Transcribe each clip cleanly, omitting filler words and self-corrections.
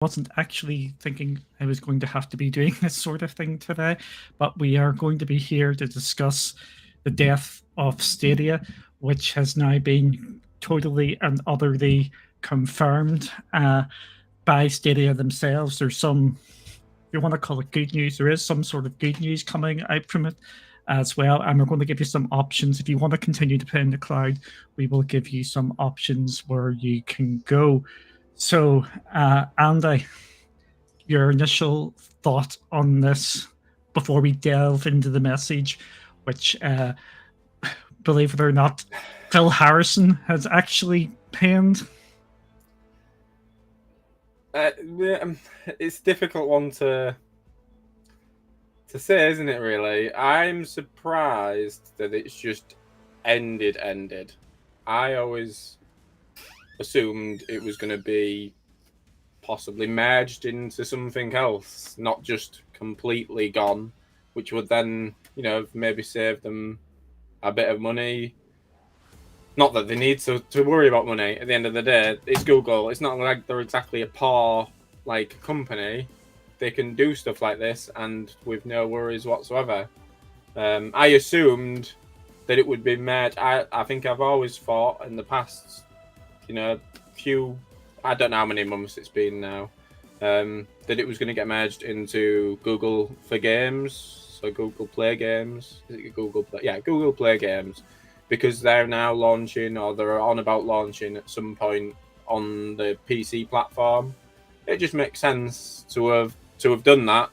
wasn't actually thinking I was going to have to be doing this sort of thing today, but we are going to be here to discuss the death of Stadia, which has now been totally and utterly confirmed by Stadia themselves. There's some, if you want to call it good news, there is some sort of good news coming out from it as well. And we're going to give you some options. If you want to continue to play in the cloud, we will give you some options where you can go. So, Andy, your initial thought on this before we delve into the message, which, believe it or not, Phil Harrison has actually penned. It's a difficult one to say, isn't it? Really, I'm surprised that it's just ended. I always assumed it was going to be possibly merged into something else, not just completely gone, which would then, maybe save them a bit of money. Not that they need to worry about money. At the end of the day, it's Google. It's not like they're exactly a poor company. They can do stuff like this and with no worries whatsoever. I assumed that it would be merged. I think I've always thought in the past, few, I don't know how many months it's been now, that it was going to get merged into Google for Games, so Google Play Games. Is it Google Play? Yeah, Google Play Games, because they're now launching, or they're on about launching at some point on the PC platform. It just makes sense to have done that.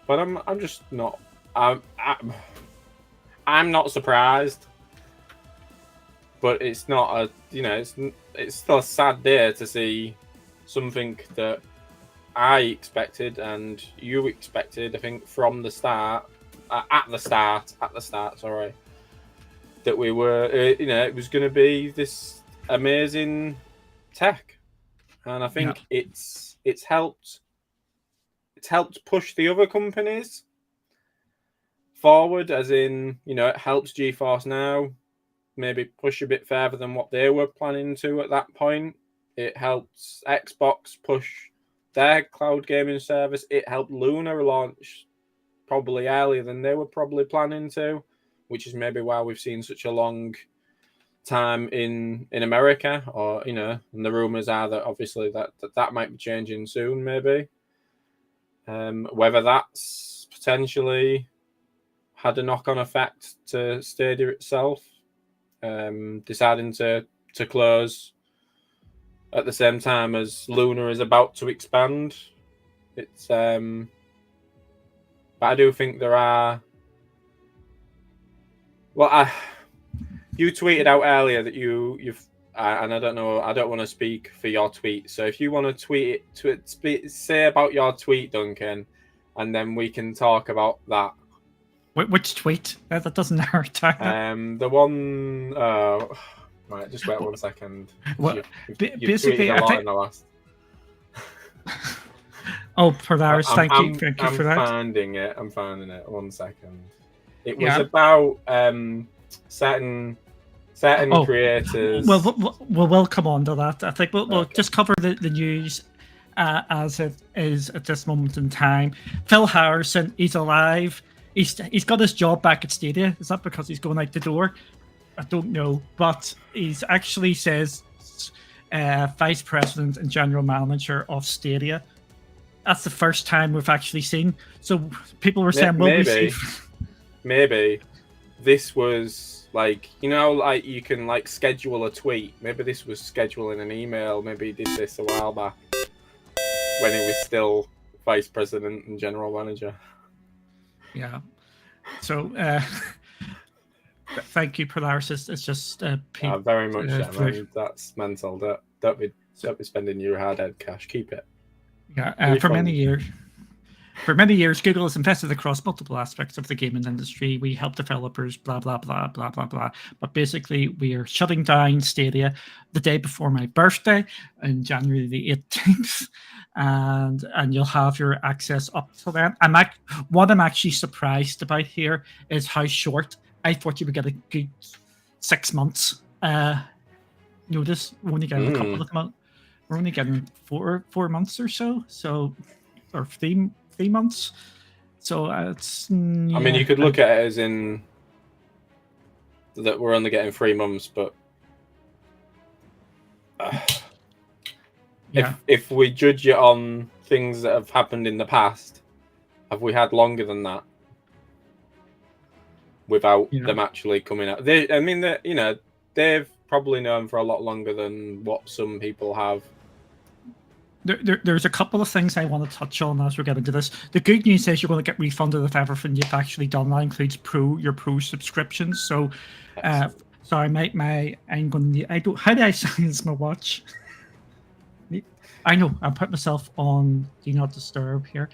But I'm just not. I'm not surprised. But it's not a, it's still a sad day to see something that I expected and you expected, I think, from the start, at the start, sorry, that we were, it was going to be this amazing tech, and I think it's helped push the other companies forward, as in, it helps GeForce Now maybe push a bit further than what they were planning to at that point. It helped Xbox push their cloud gaming service. It helped Luna launch probably earlier than they were probably planning to, which is maybe why we've seen such a long time in America, or, and the rumors are that obviously that might be changing soon, maybe. Whether that's potentially had a knock-on effect to Stadia itself, deciding to close at the same time as Luna is about to expand. It's but I do think there are. Well, you tweeted out earlier that you've and I don't know. I don't want to speak for your tweet. So if you want to tweet it, say about your tweet, Duncan, and then we can talk about that. Which tweet? That doesn't hurt. The one. Right, just wait 1 second. Well, you've basically, tweeted a lot in the last. Oh, Polaris, thank you for that. I'm finding it. 1 second. It was about certain creators. Well, we'll come on to that. I think we'll just cover the news as it is at this moment in time. Phil Harrison, he's alive. He's got his job back at Stadia. Is that because he's going out the door? I don't know, but he's actually says vice president and general manager of Stadia. That's the first time we've actually seen. So people were saying, maybe this was you can schedule a tweet. Maybe this was scheduling an email. Maybe he did this a while back when he was still vice president and general manager. Yeah. So thank you, Polaris. It's just very much. That's mental. Don't be spending your hard-earned cash. Keep it. Yeah. For many years, Google has invested across multiple aspects of the gaming industry. We help developers, blah blah blah blah blah blah. But basically, we are shutting down Stadia the day before my birthday, on January the 18th. And you'll have your access up to then. What I'm actually surprised about here is how short. I thought you would get a good 6 months notice. We only get a couple of months. we're only getting 4 months or so, or 3 months. So it's I mean, you could look at it as in that we're only getting 3 months, but yeah. if we judge it on things that have happened in the past, have we had longer than that without them actually coming out? I mean, they've probably known for a lot longer than what some people have. There's a couple of things I want to touch on as we get into this. The good news is you're going to get refunded if everything you've actually done. That includes your pro subscriptions. So, sorry, I'm going to. I don't. How do I silence my watch? I know. I put myself on Do Not Disturb here,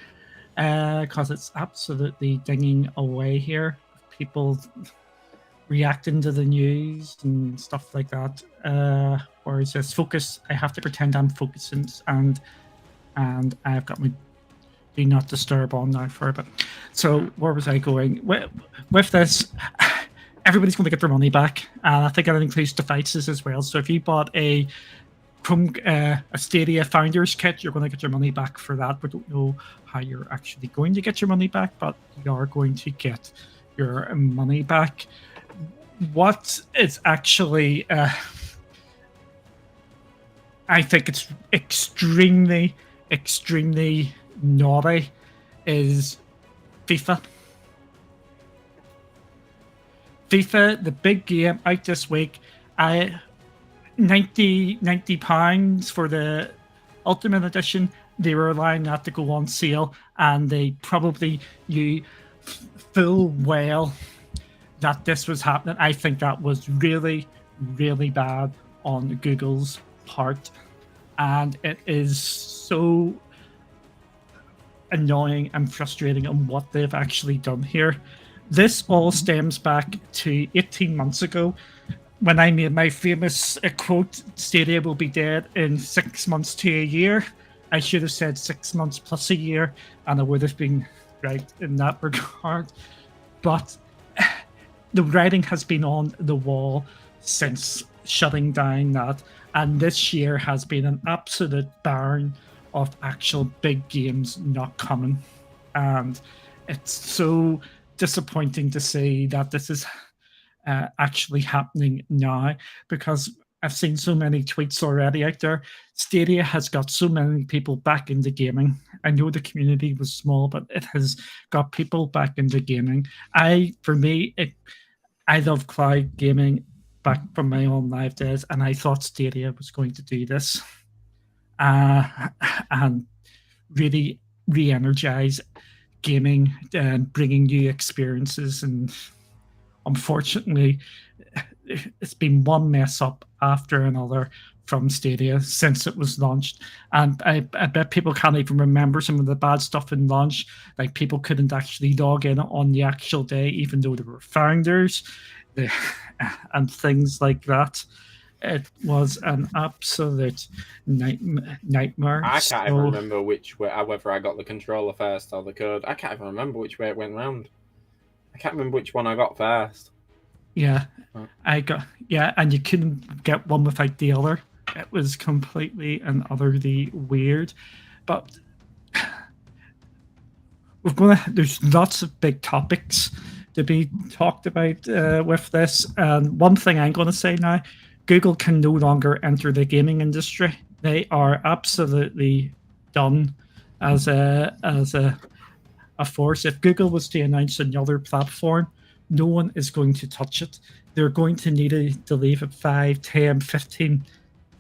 because it's absolutely dinging away here. People reacting to the news and stuff like that. Or it says focus. I have to pretend I'm focusing, and I've got my Do Not Disturb on now for a bit. So where was I going with this? Everybody's going to get their money back, and I think that includes devices as well. So if you bought a Stadia Founders Kit, you're going to get your money back for that. We don't know how you're actually going to get your money back, but you are going to get your money back. What is actually, I think it's extremely, extremely naughty, is FIFA. FIFA, the big game out this week. 90 pounds for the Ultimate Edition. They were allowing that to go on sale, and they probably knew full well that this was happening. I think that was really, really bad on Google's part, and it is so annoying and frustrating on what they've actually done here. This all stems back to 18 months ago when I made my famous quote, Stadia will be dead in 6 months to a year. I should have said 6 months plus a year, and I would have been right in that regard. But the writing has been on the wall since shutting down that. And this year has been an absolute barren of actual big games not coming. And it's so disappointing to see that this is actually happening now, because I've seen so many tweets already out there. Stadia has got so many people back into gaming. I know the community was small, but it has got people back into gaming. I love cloud gaming back from my own live days, and I thought Stadia was going to do this and really re-energize gaming and bringing new experiences. And unfortunately, it's been one mess up after another from Stadia since it was launched. And I bet people can't even remember some of the bad stuff in launch. Like, people couldn't actually log in on the actual day, even though they were founders, and things like that. It was an absolute nightmare. I can't even remember whether I got the controller first or the code. I can't even remember which way it went round. I can't remember which one I got first. Yeah, and you couldn't get one without the other. It was completely and utterly weird. But there's lots of big topics to be talked about with this. And one thing I'm going to say now, Google can no longer enter the gaming industry. They are absolutely done as a force. If Google was to announce another platform, no one is going to touch it. They're going to need to leave it 5, 10, 15,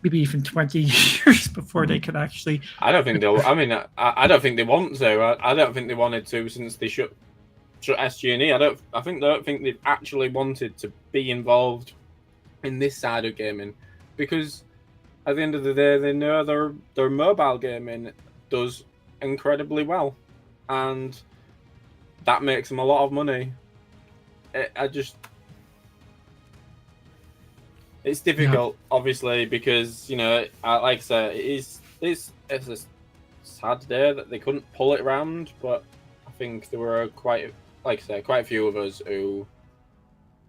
maybe even 20 years before they can actually. I don't think they'll. I mean, I don't think they want to. I don't think they wanted to since they shut SG&E. I don't think they've actually wanted to be involved in this side of gaming, because at the end of the day, they know their mobile gaming does incredibly well, and that makes them a lot of money. It's difficult, obviously, because like I said, it's a sad day that they couldn't pull it around. But I think there were quite a few of us who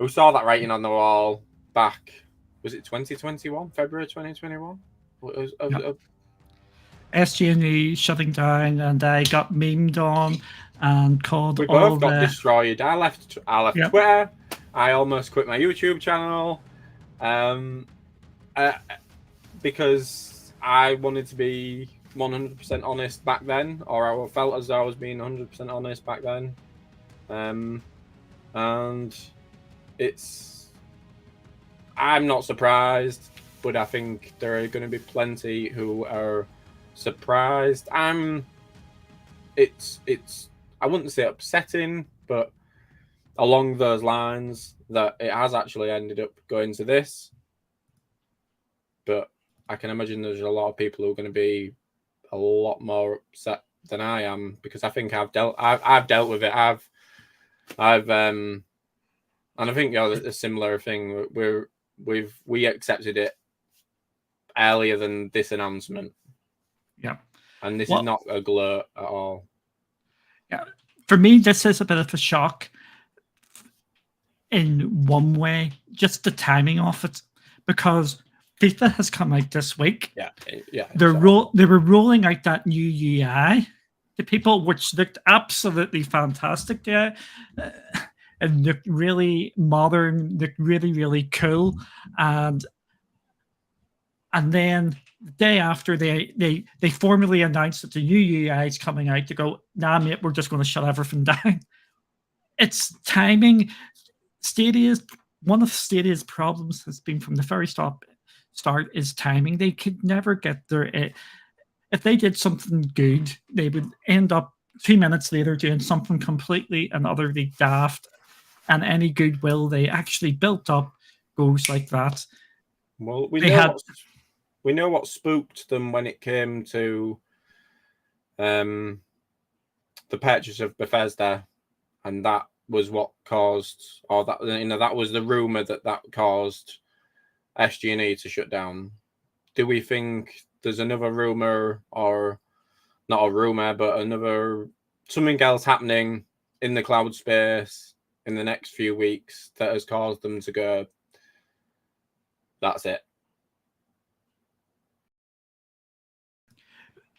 saw that writing on the wall back. Was it 2021? February 2021? SG&E shutting down, and I got memed on and called We all both got the destroyed. I left Yep. Twitter. I almost quit my YouTube channel, because I wanted to be 100% honest back then, or I felt as though I was being 100% honest back then. And I'm not surprised, but I think there are going to be plenty who are surprised. It's I wouldn't say upsetting, but along those lines that it has actually ended up going to this. But I can imagine there's a lot of people who are going to be a lot more upset than I am, because I think I've dealt with it. And I think a similar thing. We accepted it earlier than this announcement. Yeah. And this is not a gloat at all. Yeah. For me, this is a bit of a shock in one way, just the timing of it, because FIFA has come out this week. Yeah. They were rolling out that new UI to people, which looked absolutely fantastic. Yeah. And looked really modern, looked really, really cool. And then the day after, they formally announced that the new UI is coming out to go, nah, mate, we're just going to shut everything down. It's timing. One of Stadia's problems has been from the very start is timing. They could never get their... If they did something good, they would end up 2 minutes later doing something completely and utterly daft, and any goodwill they actually built up goes like that. Well, we know what spooked them when it came to the purchase of Bethesda, and that was what caused, or that was the rumor that caused SG&E to shut down. Do we think there's another rumor, or not a rumor, but something else happening in the cloud space in the next few weeks that has caused them to go, that's it?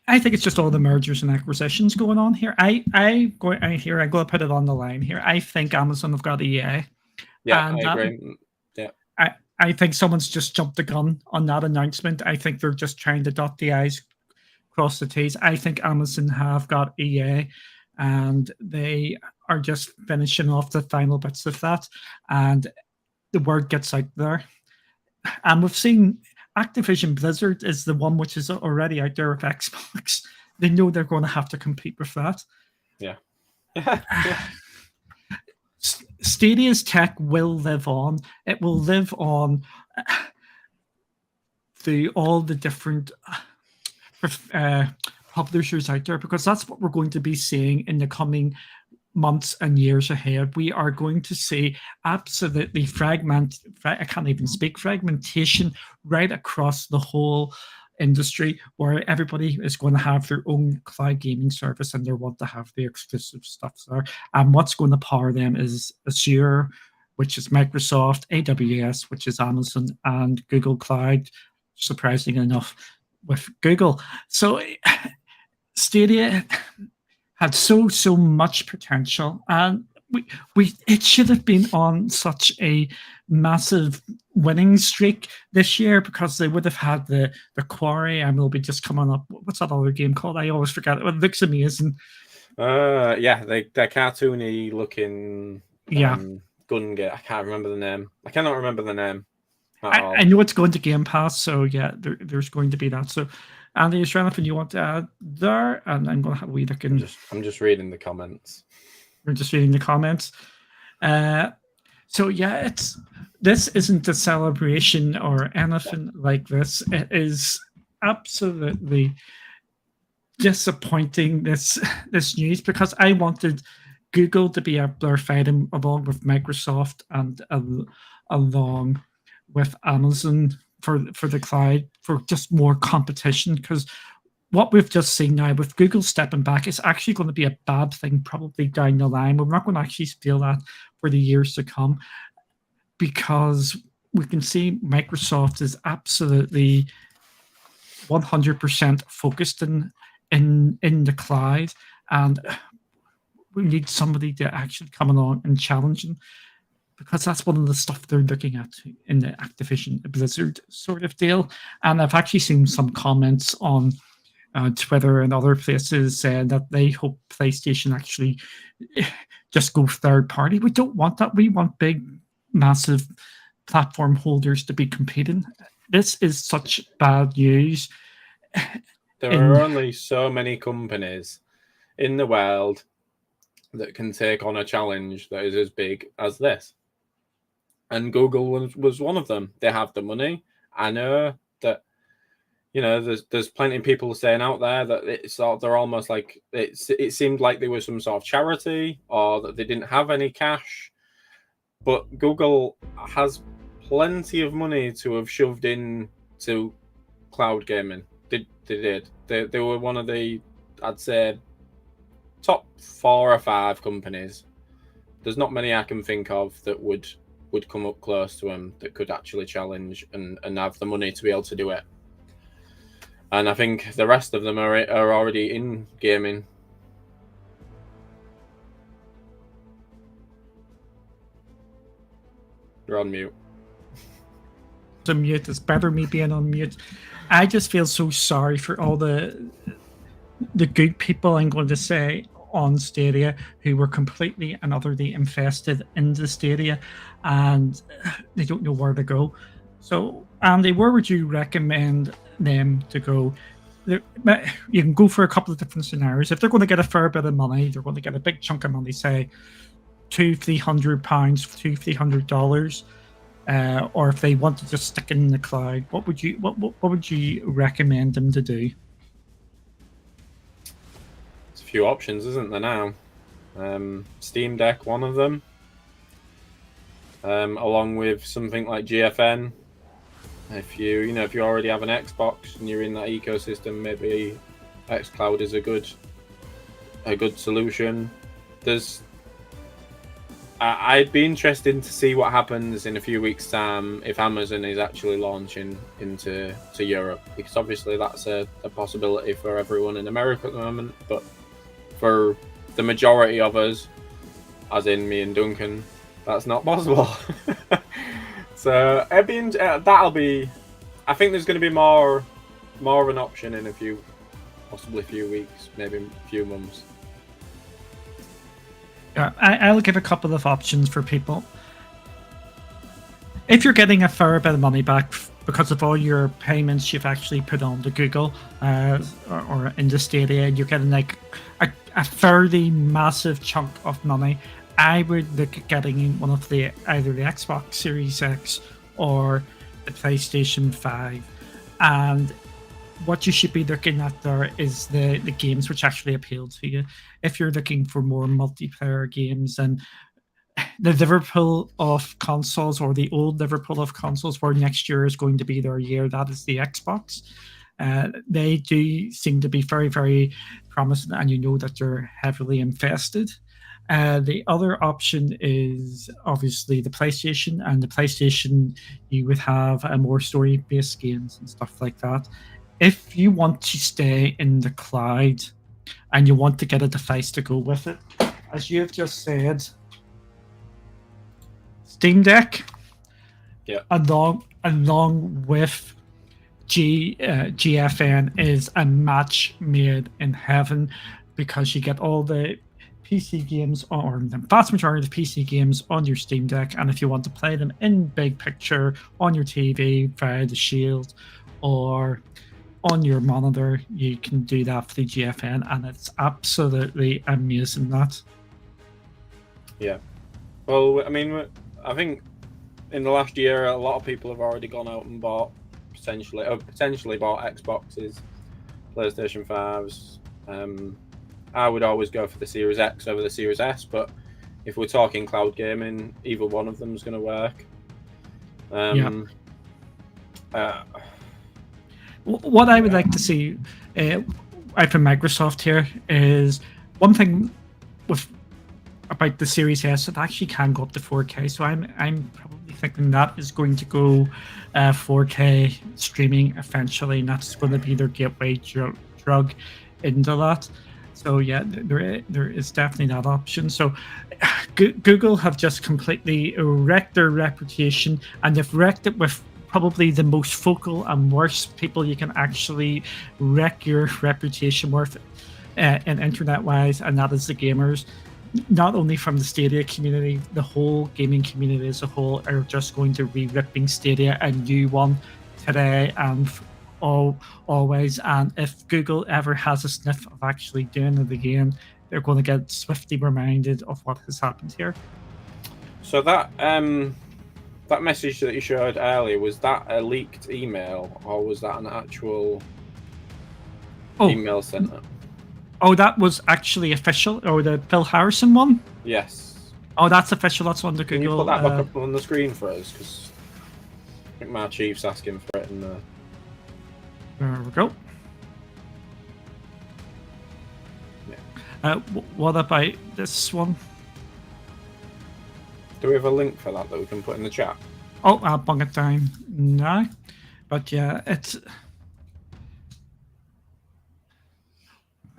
I think it's just all the mergers and acquisitions going on here. I'm going to put it on the line here. I think Amazon have got EA. Yeah, I agree. Yeah. I think someone's just jumped the gun on that announcement. I think they're just trying to dot the I's, cross the T's. I think Amazon have got EA, and they are just finishing off the final bits of that, and the word gets out there. And we've seen Activision Blizzard is the one which is already out there with Xbox. They know they're going to have to compete with that. Yeah. Stadia's tech will live on. It will live on through all the different publishers out there, because that's what we're going to be seeing in the coming months and years ahead. We are going to see absolutely fragmentation right across the whole industry, where everybody is going to have their own cloud gaming service, and they want to have the exclusive stuff there. And what's going to power them is Azure, which is Microsoft, AWS, which is Amazon, and Google Cloud, surprisingly enough, with Google. So Stadia had so much potential, and it should have been on such a massive winning streak this year, because they would have had the Quarry, and they'll be just coming up. What's that other game called? I always forget it. It looks amazing. Yeah, they're cartoony looking. Gun game. I can't remember the name. I cannot remember the name. I know it's going to Game Pass, so yeah, there's going to be that. So, Andy, is there anything you want to add there? And I'm going to have a wee look in. I'm just reading the comments. We're just reading the comments. So yeah, this isn't a celebration or anything like this. It is absolutely disappointing, this news, because I wanted Google to be up there fighting along with Microsoft and along with Amazon for the cloud, for just more competition, because what we've just seen now with Google stepping back is actually going to be a bad thing probably down the line. We're not going to actually feel that for the years to come, because we can see Microsoft is absolutely 100% focused in the cloud, and we need somebody to actually come along and challenge them, because that's one of the stuff they're looking at in the Activision Blizzard sort of deal. And I've actually seen some comments on Twitter and other places saying that they hope PlayStation actually just go third party. We don't want that. We want big, massive platform holders to be competing. This is such bad news. There are only so many companies in the world that can take on a challenge that is as big as this. And Google was one of them. They have the money. I know that, there's plenty of people saying out there that they're almost like it seemed like they were some sort of charity, or that they didn't have any cash. But Google has plenty of money to have shoved into cloud gaming. They did. They were one of the, I'd say, top 4 or 5 companies. There's not many I can think of that would come up close to them that could actually challenge and have the money to be able to do it. And I think the rest of them are already in gaming. You're on mute. To mute, it's better me being on mute. I just feel so sorry for all the good people, I'm going to say, on Stadia, who were completely and utterly infested in the Stadia, and they don't know where to go. So, Andy, where would you recommend them to go? You can go for a couple of different scenarios. If they're going to get a fair bit of money, they're going to get a big chunk of money, say £200-300, $200-300, or if they want to just stick it in the cloud, what would you recommend them to do? There's a few options, isn't there now? Steam Deck, one of them, along with something like GFN. If you already have an Xbox and you're in that ecosystem, maybe xCloud is a good solution. I'd be interested to see what happens in a few weeks' time if Amazon is actually launching into Europe, because obviously that's a possibility for everyone in America at the moment, but for the majority of us, as in me and Duncan, that's not possible. So I think there's going to be more of an option in possibly a few weeks, maybe a few months. Yeah, I'll give a couple of options for people. If you're getting a fair bit of money back because of all your payments you've actually put on to Google or in the Stadia, you're getting like a fairly massive chunk of money, I would look at getting one of either the Xbox Series X or the PlayStation 5. And what you should be looking at there is the games which actually appeal to you. If you're looking for more multiplayer games, and the Liverpool of consoles, or the old Liverpool of consoles, where next year is going to be their year, that is the Xbox. They do seem to be very, very promising, and you know that they're heavily infested. The other option is obviously the PlayStation, and the PlayStation, you would have more story-based games and stuff like that. If you want to stay in the cloud and you want to get a device to go with it, as you've just said, Steam Deck, along with GFN, is a match made in heaven, because you get all the PC games, or the vast majority of the PC games, on your Steam Deck, and if you want to play them in big picture on your TV via the Shield or on your monitor, you can do that for the GFN, and it's absolutely amazing. That. Yeah. Well, I mean, I think in the last year, a lot of people have already gone out and potentially bought Xboxes, PlayStation 5s. I would always go for the Series X over the Series S, but if we're talking cloud gaming, either one of them is going to work. What I would like to see out from Microsoft here is one thing about the Series S, it actually can go up to 4K. So I'm probably thinking that is going to go 4K streaming eventually, and that's going to be their gateway drug into that. So yeah, there is definitely that option. So Google have just completely wrecked their reputation, and they've wrecked it with probably the most focal and worst people you can actually wreck your reputation with in internet wise, and that is the gamers. Not only from the Stadia community, the whole gaming community as a whole are just going to be ripping Stadia a new one today and always. And if Google ever has a sniff of actually doing it again, they're going to get swiftly reminded of what has happened here. So that message that you showed earlier, was that a leaked email or was that an actual email sent out? Oh, that was actually official, or the Phil Harrison one? Yes. Oh, that's official. That's on the Google. Can you put that back up on the screen for us? Because I think my chief's asking for it. There we go. Yeah. What about this one? Do we have a link for that we can put in the chat? Oh, I'll bung it down now. But yeah, it's...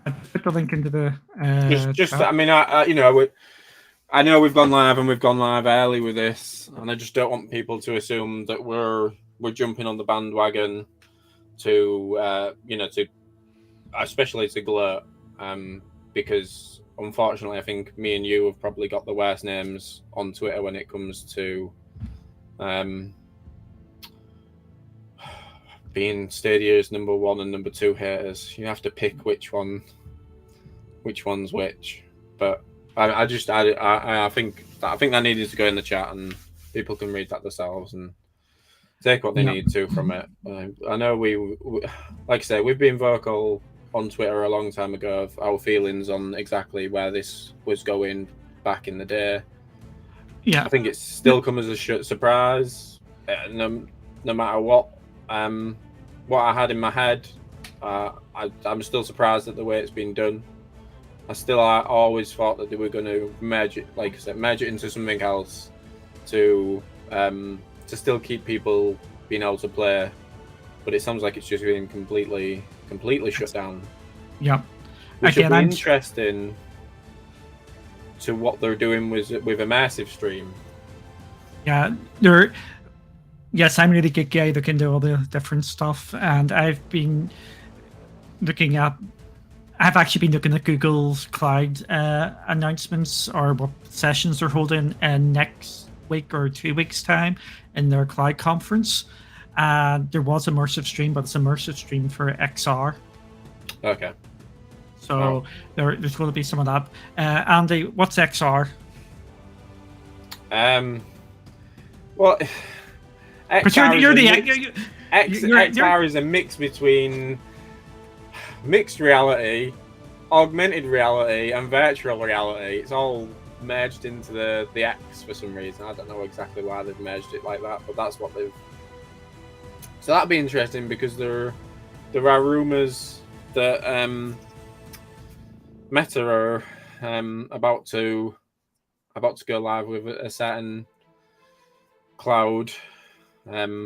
I put the link into the chat. I mean, I know we've gone live and we've gone live early with this, and I just don't want people to assume that we're jumping on the bandwagon to especially to gloat, because unfortunately I think me and you have probably got the worst names on Twitter when it comes to being Stadia's number 1 and number 2 haters. You have to pick which one's which. But I think that needed to go in the chat, and people can read that themselves and take what they need to from it. I know we, like I say, we've been vocal on Twitter a long time ago of our feelings on exactly where this was going back in the day. Yeah, I think it's still come as a surprise, no matter what I had in my head. I'm still surprised at the way it's been done. I always thought that they were going to merge it, like I said, merge it into something else to still keep people being able to play. But it sounds like it's just been completely shut down. Yeah, which will be interesting to what they're doing with immersive stream. Yeah, yes, I'm really good guy looking into all the different stuff, and I've actually been looking at Google's cloud announcements, or what sessions they're holding next week or 2 weeks time in their cloud conference. There was immersive stream, but it's immersive stream for XR. Okay. So there's going to be some of that. Andy, what's XR? Well, XR is a mix between mixed reality, augmented reality, and virtual reality. It's all merged into the X for some reason. I don't know exactly why they've merged it like that, but that's what they've. So that'd be interesting, because there are rumors that Meta are about to go live with a certain cloud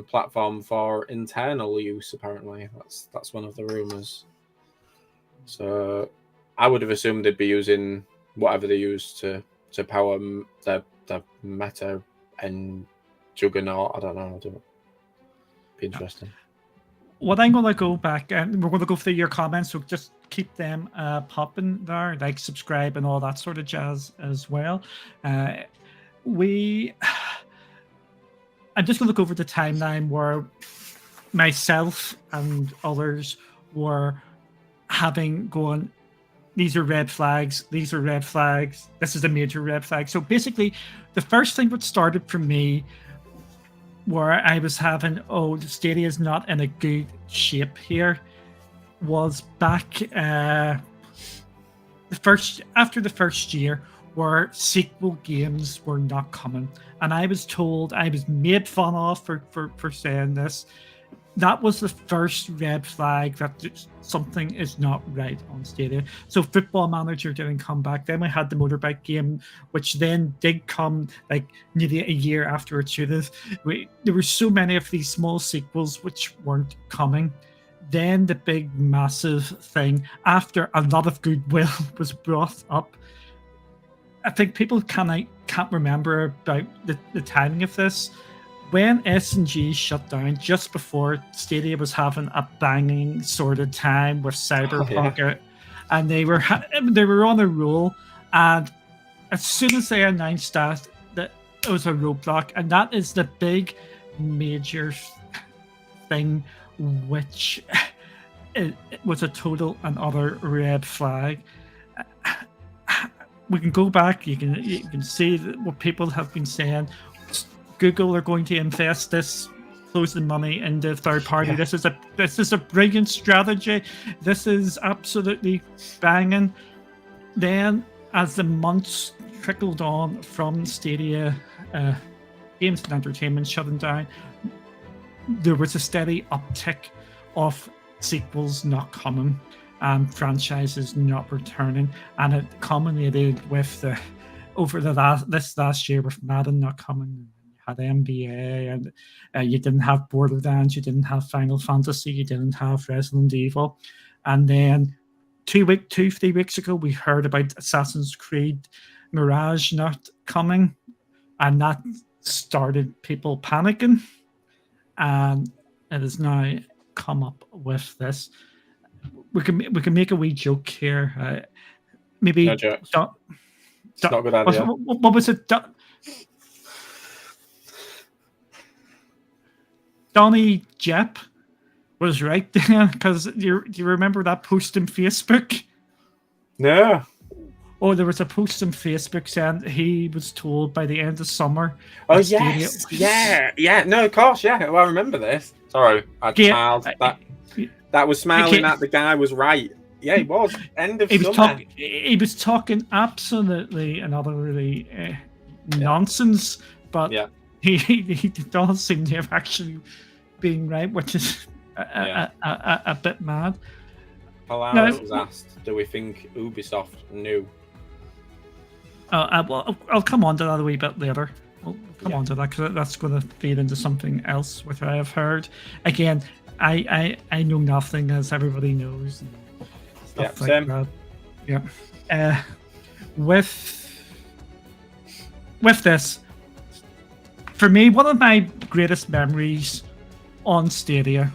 platform for internal use. Apparently, that's one of the rumors. So I would have assumed they'd be using whatever they use to power the Meta and Juggernaut. I don't know. Be interesting. What I'm going to go back, and we're going to go through your comments, so just keep them popping there, like subscribe and all that sort of jazz as well. I'm just going to look over the timeline where myself and others were going, these are red flags, these are red flags, this is a major red flag. So basically, the first thing that started for me, where I was having, the Stadia is not in a good shape here, was back after the first year, where sequel games were not coming. And I was told, I was made fun of for saying this, that was the first red flag that something is not right on Stadia. So Football Manager didn't come back. Then we had the motorbike game, which then did come like nearly a year after it should have. There were so many of these small sequels which weren't coming. Then the big massive thing, after a lot of goodwill was brought up, I think people can't remember about the timing of this. When S&G shut down just before Stadia was having a banging sort of time with Cyberpunk, and they were on a roll, and as soon as they announced that it was a roadblock, and that is the big major thing, which it was a total and utter red flag. We can go back. You can see what people have been saying. Google are going to invest this closing money into third party. Yeah. This is a brilliant strategy. This is absolutely banging. Then, as the months trickled on from Stadia, games and entertainment shutting down, there was a steady uptick of sequels not coming and franchises not returning, and it culminated with this last year with Madden not coming. Had NBA, and you didn't have Borderlands, you didn't have Final Fantasy, you didn't have Resident Evil, and then 3 weeks ago we heard about Assassin's Creed Mirage not coming, and that started people panicking, and it has now come up with this. We can make a wee joke here. Maybe no jokes. It's not a good idea. What was it? Donny Jepp was right there, because do you remember that post on Facebook? No. Oh, there was a post on Facebook saying he was told by the end of summer. Oh, yes. Yeah. No, of course, yeah. Well, I remember this. Sorry, I smiled. That was smiling that the guy was right. Yeah, he was. End of summer. He was talking absolutely and utterly nonsense, but he does seem to have actually been right, which is a bit mad. Polaris was asked, do we think Ubisoft knew? I'll come on to that a wee bit later. We'll come on to that, because that's going to feed into something else which I have heard. Again, I know nothing, as everybody knows. And stuff like same. That. Yeah. With this, for me, one of my greatest memories on Stadia,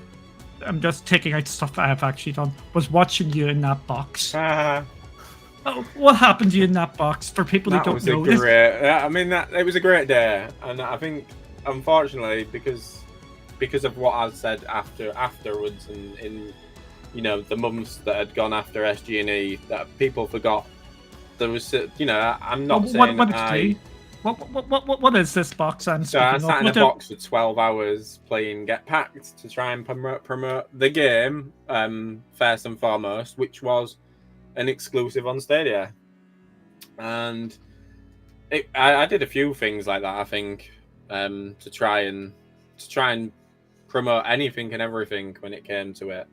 I'm just taking out stuff that I've actually done, was watching you in that box. What happened to you in that box? For people who don't know, it was a great day, and I think, unfortunately, because of what I said afterwards, and in the months that had gone after SG&E, that people forgot. There was, I'm not saying What is this box? I sat in a box for 12 hours playing Get Packed to try and promote the game, first and foremost, which was an exclusive on Stadia. And I did a few things like that, I think, to try and promote anything and everything when it came to it.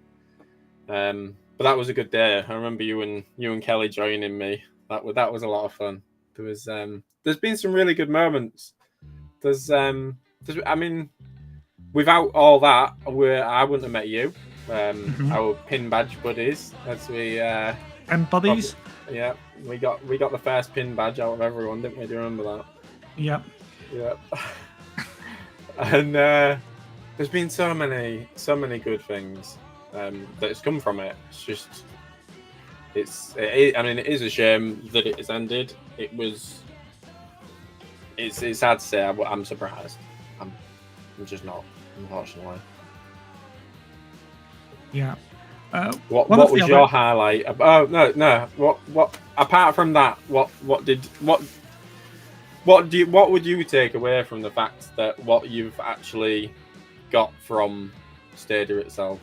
But that was a good day. I remember you and Kelly joining me. That was a lot of fun. There's been some really good moments. Without all that, I wouldn't have met you. Our pin badge buddies, as we and buddies. Yeah, we got the first pin badge out of everyone, didn't we? Do you remember that? Yep. And there's been so many good things that's come from it. It is a shame that it has ended. It's hard to say. I'm surprised. I'm just not, unfortunately. Yeah. What was your highlight? Oh no. What apart from that? What would you take away from the fact that what you've actually got from Stadia itself?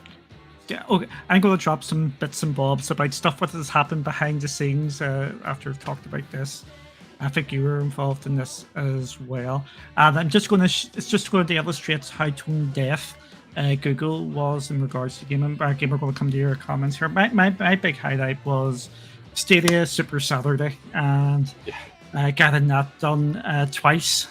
Yeah, okay. I'm going to drop some bits and bobs about stuff that has happened behind the scenes after I've talked about this. I think you were involved in this as well, and I'm just going to it's just going to illustrate how tone deaf Google was in regards to gaming. Again, we're going to come to your comments here. My big highlight was Stadia Super Saturday, and getting that done twice.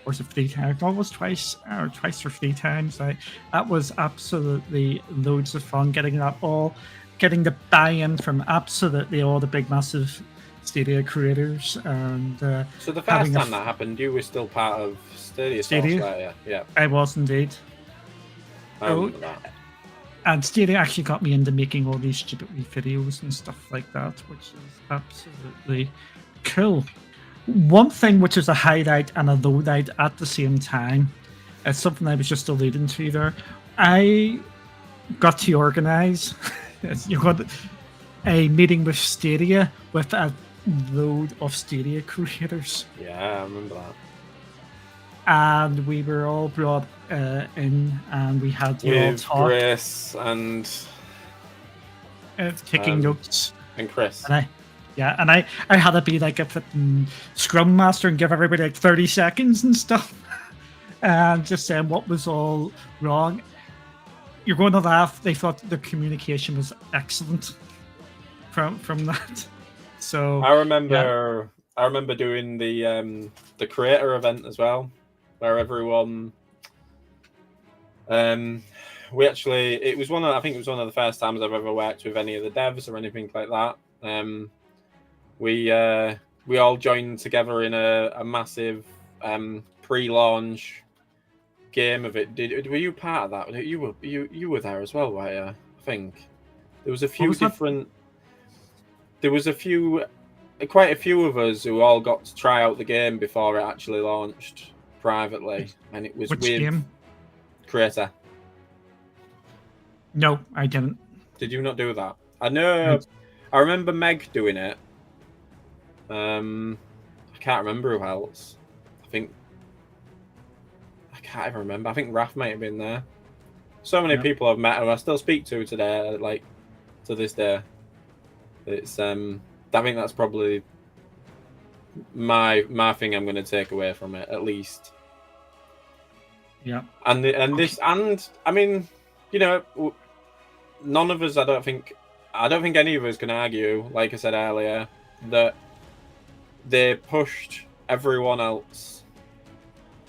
Or was it 3 times? No, it was twice or 3 times. That was absolutely loads of fun getting the buy-in from absolutely all the big, massive Stadia creators. And so the first time that happened, you were still part of Stadia? Yeah. I was indeed. I remember that. And Stadia actually got me into making all these stupid wee videos and stuff like that, which is absolutely cool. One thing which is a highlight and a lowlight at the same time, it's something I was just alluding to there. I got to organize a meeting with Stadia with a load of Stadia creators. Yeah, I remember that. And we were all brought in, and we had to all talk. Chris and taking notes. And Chris. And I had to be like a scrum master and give everybody like 30 seconds and stuff, and just saying what was all wrong. You're going to laugh. They thought the communication was excellent from that. So I remember doing the creator event as well, where everyone it was one of the first times I've ever worked with any of the devs or anything like that. We all joined together in a massive pre-launch game of it. Were you part of that? You were there as well, were you? I think there was a few different. There was quite a few of us who all got to try out the game before it actually launched privately, and it was Which game? Creator. No, I didn't. Did you not do that? I know. I remember Meg doing it. I can't remember who else. I can't even remember. I think Raph might have been there. So many people I've met who I still speak to today, like to this day. It's I think that's probably my thing I'm going to take away from it, at least. Yeah. And I mean, none of us. I don't think any of us can argue, like I said earlier, that they pushed everyone else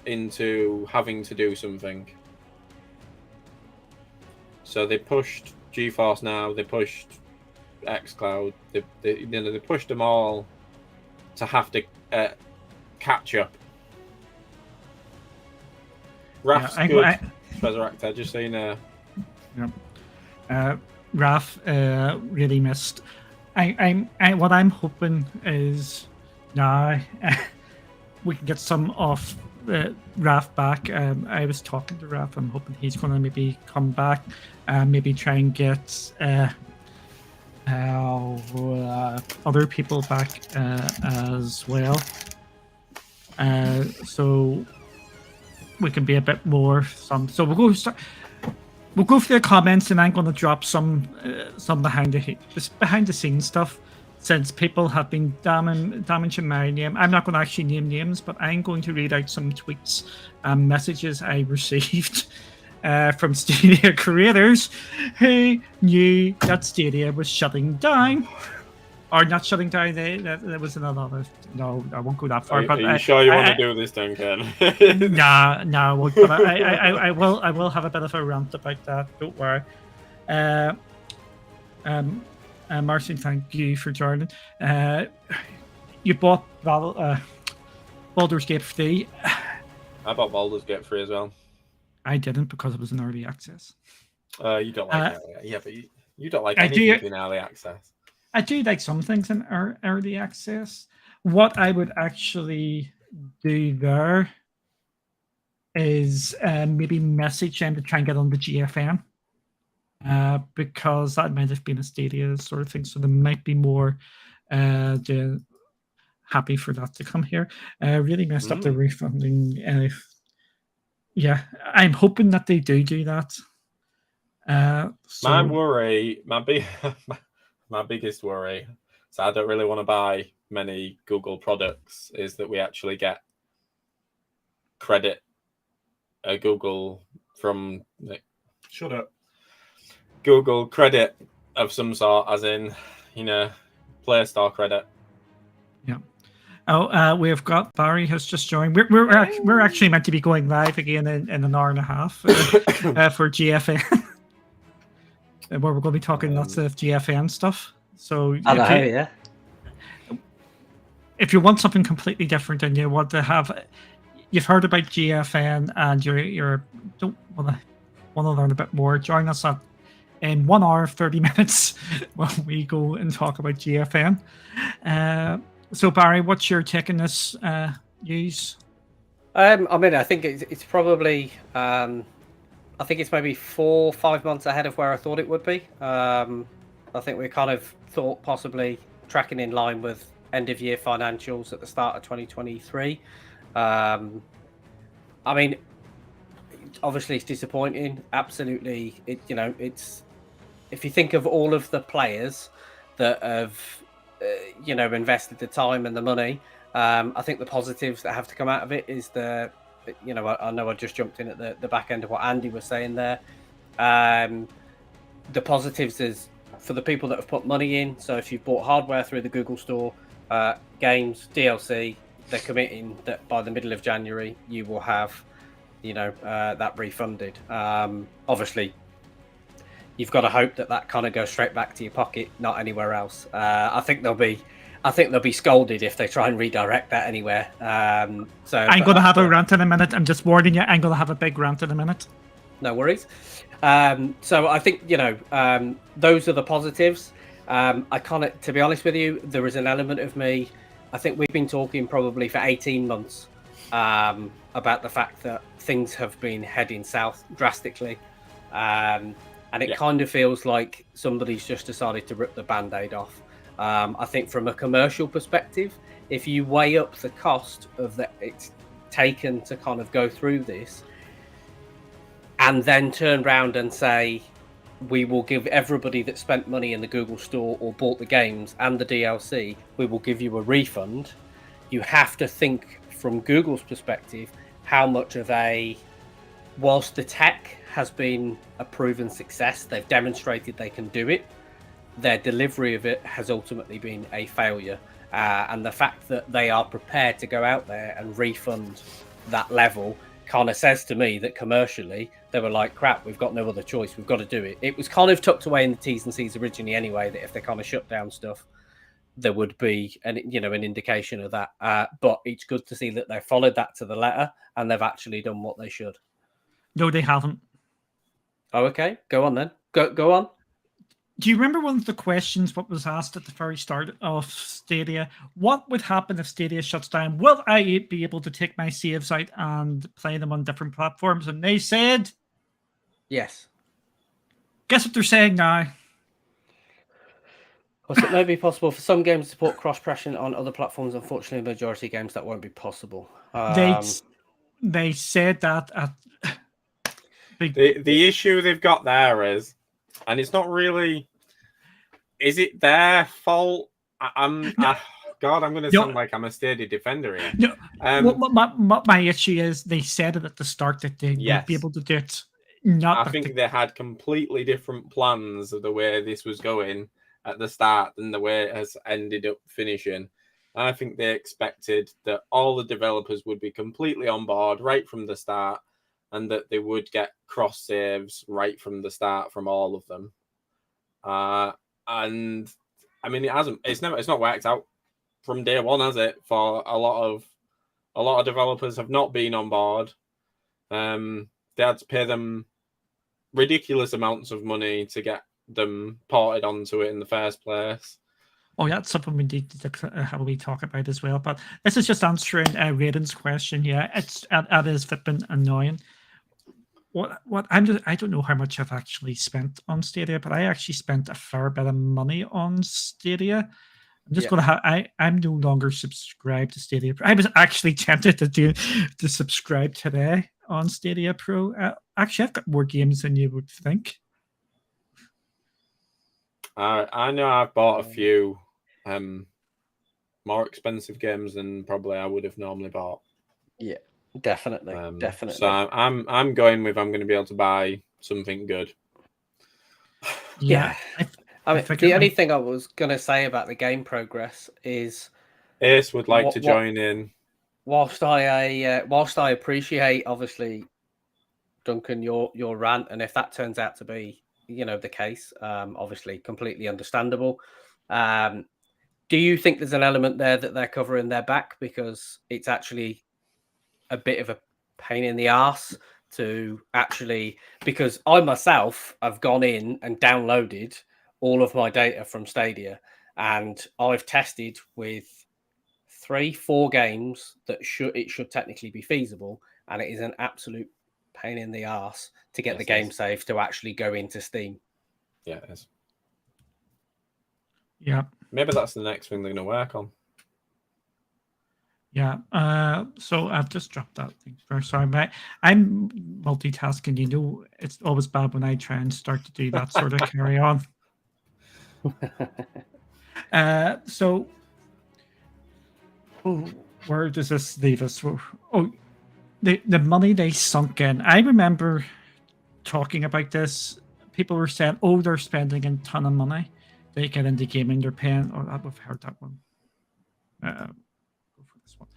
into having to do something. So they pushed GeForce Now, they pushed xCloud, they pushed them all to have to catch up. Raf's good, Resurrector, just so you know. Yeah. Raph really missed. What I'm hoping is now we can get some of Raph back. I was talking to Raph. I'm hoping he's going to maybe come back, maybe try and get other people back as well, so we can be a bit more. So we'll go through the comments, and I'm going to drop some behind the scenes stuff, since people have been damaging my name. I'm not going to actually name names, but I'm going to read out some tweets and messages I received from Stadia creators who knew that Stadia was shutting down. Or not shutting down, there was another. No, I won't go that far. Are you sure you want to do this, Duncan? No, but I will have a bit of a rant about that. Don't worry. Marcin, thank you for joining. You bought Baldur's Gate 3. I bought Baldur's Gate 3 as well. I didn't, because it was in early access. You don't like but you don't like anything in early access. I do like some things in early access. What I would actually do there is maybe message them to try and get on the GFN, because that might have been a Stadia sort of thing. So there might be more happy for that to come here. Really messed up the refunding. Yeah, I'm hoping that they do that. My worry, my biggest worry, so I don't really want to buy many Google products, is that we actually get credit Google from Shut up. Google credit of some sort, as in, Play Store credit. Yeah. Oh, we've got Barry has just joined. We're actually meant to be going live again in an hour and a half for GFN, where we're going to be talking lots of GFN stuff. So if you want something completely different and you want to have, you've heard about GFN and you don't want to learn a bit more, join us in 1 hour 30 minutes when we go and talk about GFN. So Barry, what's your take on this news? I mean, I think it's probably, I think it's maybe 4 or 5 months ahead of where I thought it would be. I think we kind of thought possibly tracking in line with end of year financials at the start of 2023. I mean, obviously it's disappointing. Absolutely, it's if you think of all of the players that have invested the time and the money, I think the positives that have to come out of it is I know I just jumped in at the back end of what Andy was saying there. The positives is for the people that have put money in. So if you've bought hardware through the Google Store, games, DLC, they're committing that by the middle of January you will have that refunded. Obviously you've got to hope that kind of goes straight back to your pocket, not anywhere else. I think they'll be scolded if they try and redirect that anywhere. So I'm going to have a rant in a minute. I'm just warning you. I'm going to have a big rant in a minute. No worries. So I think those are the positives. I can't, to be honest with you, there is an element of me. I think we've been talking probably for 18 months about the fact that things have been heading south drastically. And it kind of feels like somebody's just decided to rip the Band-Aid off. I think from a commercial perspective, if you weigh up the cost of that it's taken to kind of go through this and then turn around and say, we will give everybody that spent money in the Google Store or bought the games and the DLC, we will give you a refund. You have to think from Google's perspective, how much of whilst the tech has been a proven success, they've demonstrated they can do it, their delivery of it has ultimately been a failure. And the fact that they are prepared to go out there and refund that level kind of says to me that commercially they were like, crap, we've got no other choice, we've got to do it. It was kind of tucked away in the T's and C's originally anyway, that if they kind of shut down stuff, there would be an indication of that. But it's good to see that they followed that to the letter and they've actually done what they should. No, they haven't. Oh, okay. Go on then. Go on. Do you remember one of the questions what was asked at the very start of Stadia? What would happen if Stadia shuts down? Will I be able to take my saves out and play them on different platforms? And they said, yes. Guess what they're saying now? Well, so it may be possible for some games to support cross-promotion on other platforms. Unfortunately, the majority of games that won't be possible. They said that at the issue they've got there is, and it's not really, is it their fault? God, I'm going to sound like I'm a Stadia defender here. No, my issue is they said it at the start that they would be able to do it. I think they had completely different plans of the way this was going at the start than the way it has ended up finishing. I think they expected that all the developers would be completely on board right from the start and that they would get cross saves right from the start from all of them. And I mean, it hasn't. It's not worked out from day one, has it? For a lot of developers have not been on board. They had to pay them ridiculous amounts of money to get them ported onto it in the first place. Oh, yeah, that's something we need to have a wee talk about as well. But this is just answering Raiden's question. Yeah, it is flipping annoying. I don't know how much I've actually spent on Stadia, but I actually spent a fair bit of money on Stadia. I'm just going to I'm no longer subscribed to Stadia Pro. I was actually tempted to subscribe today on Stadia Pro. Actually, I've got more games than you would think. I know I've bought a few more expensive games than probably I would have normally bought. Yeah. Definitely. So I'm going with I'm going to be able to buy something good. Yeah. I mean, think the it only might- thing I was going to say about the game progress is Ace would like to What- join in. whilst I appreciate obviously Duncan your rant, and if that turns out to be the case, obviously completely understandable. Do you think there's an element there that they're covering their back because it's actually a bit of a pain in the ass to actually, because I myself have gone in and downloaded all of my data from Stadia, and I've tested with 3-4 games that should technically be feasible, and it is an absolute pain in the ass to get Yes, the game yes. save to actually go into Steam. Yeah, it is. Yeah. Maybe that's the next thing they're going to work on. Yeah. So I've just dropped that thing first. Sorry, mate. I'm multitasking. It's always bad when I try and start to do that sort of carry on. So, where does this leave us? Oh, the money they sunk in. I remember talking about this. People were saying, "Oh, they're spending a ton of money. They get into gaming. They're paying." Oh, I've heard that one. Go for this one.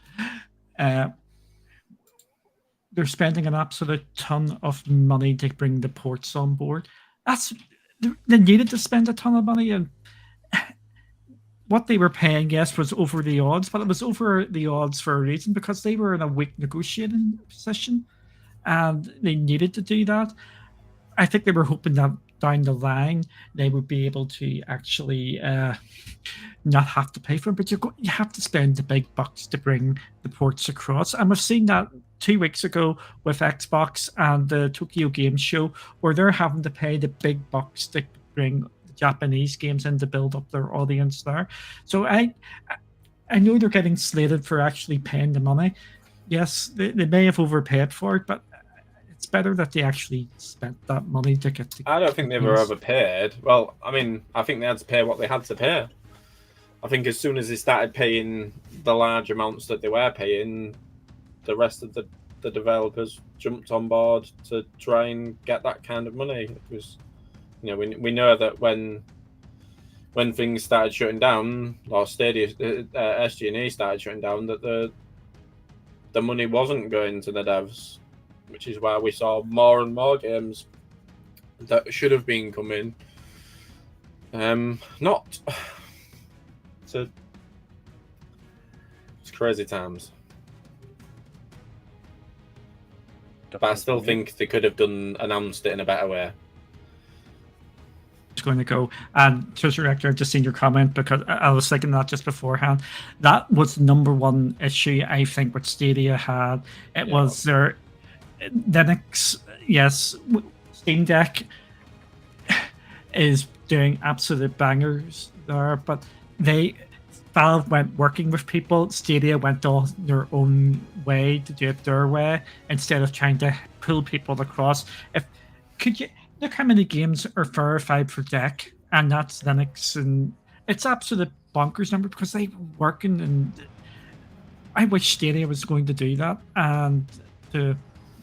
They're spending an absolute ton of money to bring the ports on board. They needed to spend a ton of money, and what they were paying, yes, was over the odds, but it was over the odds for a reason because they were in a weak negotiating position, and they needed to do that. I think they were hoping that down the line they would be able to actually not have to pay for it, but you have to spend the big bucks to bring the ports across. And we've seen that 2 weeks ago with Xbox and the Tokyo Game Show, where they're having to pay the big bucks to bring the Japanese games in to build up their audience there. So I know they're getting slated for actually paying the money. Yes, they may have overpaid for it, but it's better that they actually spent that money to get the I don't think they were overpaid. Well, I mean, I think they had to pay what they had to pay. I think as soon as they started paying the large amounts that they were paying, the rest of the developers jumped on board to try and get that kind of money. It was, we know that when things started shutting down, or Stadia, SG&E started shutting down, that the money wasn't going to the devs, which is why we saw more and more games that should have been coming. Not. It's crazy times. But I still think they could have announced it in a better way. Going to go. And Trish Director, I've just seen your comment because I was thinking that just beforehand. That was the number one issue I think what Stadia had. It was their Linux. Yes, Steam Deck is doing absolute bangers there, but Valve went working with people. Stadia went on their own way to do it their way instead of trying to pull people across. Look how many games are verified for Deck, and that's Linux, and it's absolute bonkers number because they were working, and I wish Stadia was going to do that and to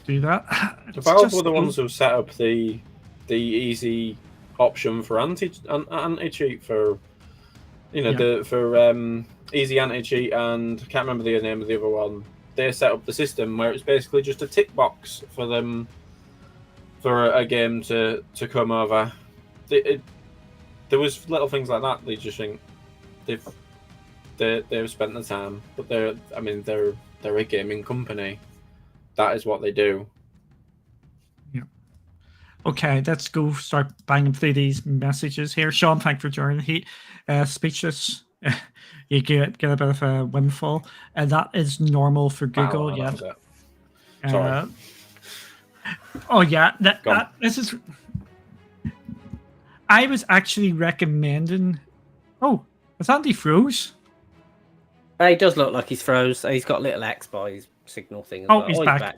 do that. Valve were the ones who set up the easy option for anti-cheat for easy anti-cheat, and I can't remember the name of the other one. They set up the system where it's basically just a tick box for them for a game to come over. There was little things like that. They just think they've spent the time, but they're a gaming company. That is what they do. Yeah. Okay, let's go start banging through these messages here. Sean, thanks for joining. Speechless. You get a bit of a windfall, and that is normal for Google. Yeah. Sorry. Oh yeah, this is. I was actually recommending. Oh, is Andy froze? He does look like he's froze. He's got a little X by his signal thing. He's back.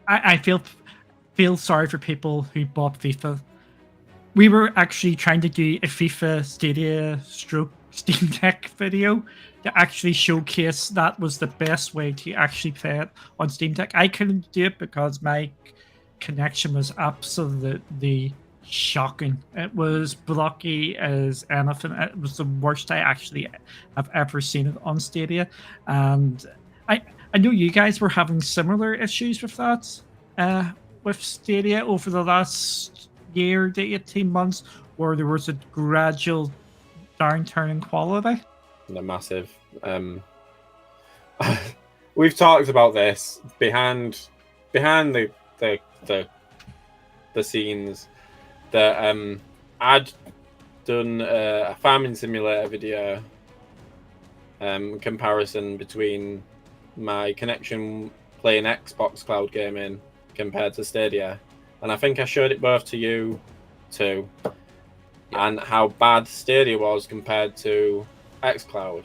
I feel sorry for people who bought FIFA we were actually trying to do a FIFA Stadia stroke Steam Deck video to actually showcase that was the best way to actually play it on Steam Deck. I couldn't do it because my connection was absolutely shocking. It was blocky as anything. It was the worst I actually have ever seen it on Stadia. And I know you guys were having similar issues with that with Stadia over the last year to 18 months, where there was a gradual downturn in quality. They're massive. We've talked about this behind the scenes. That I'd done a farming simulator video comparison between my connection playing Xbox cloud gaming compared to Stadia, and I think I showed it both to you too, and how bad Stadia was compared to xCloud.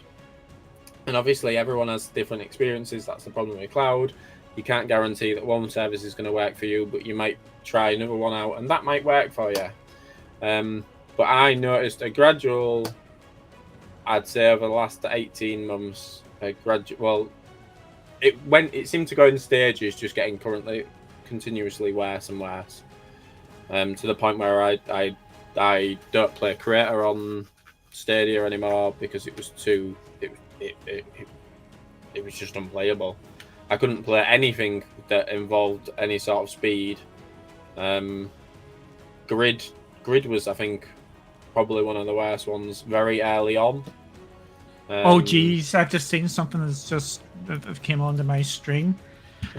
And obviously everyone has different experiences. That's the problem with cloud. You can't guarantee that one service is going to work for you, but you might try another one out and that might work for you. But I noticed a gradual, I'd say over the last 18 months, it seemed to go in stages, just getting continuously worse and worse, to the point where I don't play Creator on Stadia anymore because it was too it was just unplayable. I couldn't play anything that involved any sort of speed. Grid was, I think, probably one of the worst ones very early on. Oh geez, I've just seen something that came onto my stream.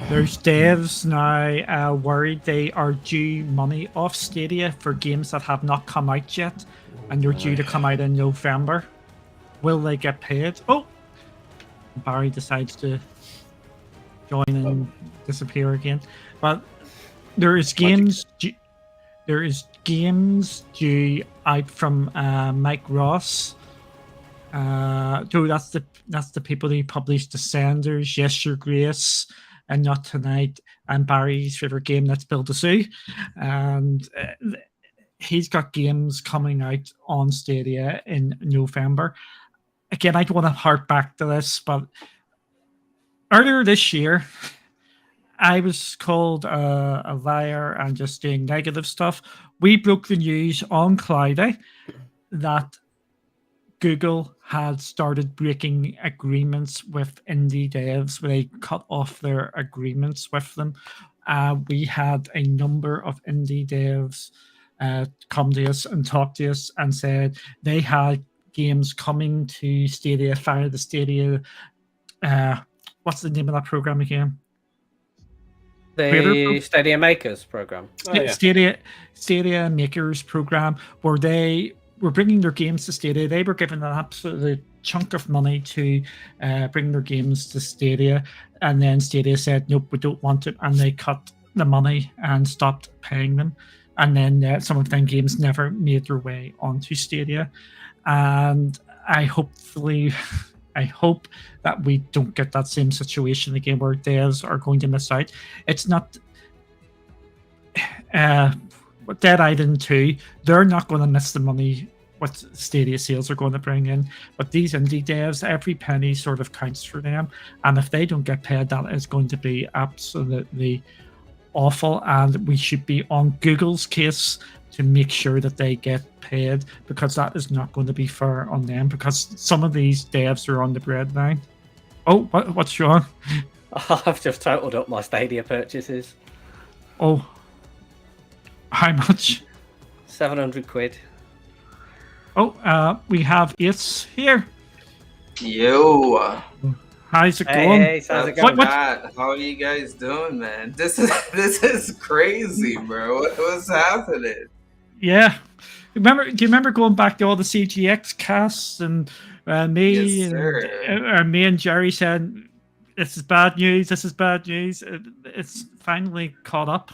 There's devs now worried they are due money off Stadia for games that have not come out yet, and they're due to come out in November. Will they get paid? Oh, Barry decides to join and disappear again. But there is games due out from Mike Ross. That's the people who published Descenders, Yes Your Grace, and Not Tonight, and Barry's favorite game, Let's Build a Zoo. And he's got games coming out on Stadia in November. Again, I don't want to hark back to this, but earlier this year, I was called a liar and just doing negative stuff. We broke the news on Cloudy that Google had started breaking agreements with indie devs where they cut off their agreements with them. We had a number of indie devs come to us and talk to us and said they had games coming to Stadia via the Stadia. What's the name of that program again? The Stadia Makers program. Oh, yeah. Stadia Makers program, where they were bringing their games to Stadia. They were given an absolute chunk of money to bring their games to Stadia, and then Stadia said, "Nope, we don't want it," and they cut the money and stopped paying them. And then some of them games never made their way onto Stadia. And I hope that we don't get that same situation again where devs are going to miss out. It's not Dead Island 2, they're not going to miss the money what Stadia sales are going to bring in. But these indie devs, every penny sort of counts for them. And if they don't get paid, that is going to be absolutely awful. And we should be on Google's case to make sure that they get paid, because that is not going to be fair on them, because some of these devs are on the breadline. Oh, what's wrong? I've just totaled up my Stadia purchases. Oh, how much? 700 quid. Oh, we have Ace here. Yo. How's it going? Hey, how's it going? How are you guys doing, man? This is crazy, bro. What's happening? Yeah. Do you remember going back to all the CGX casts and me and Jerry said, "This is bad news. This is bad news." It's finally caught up.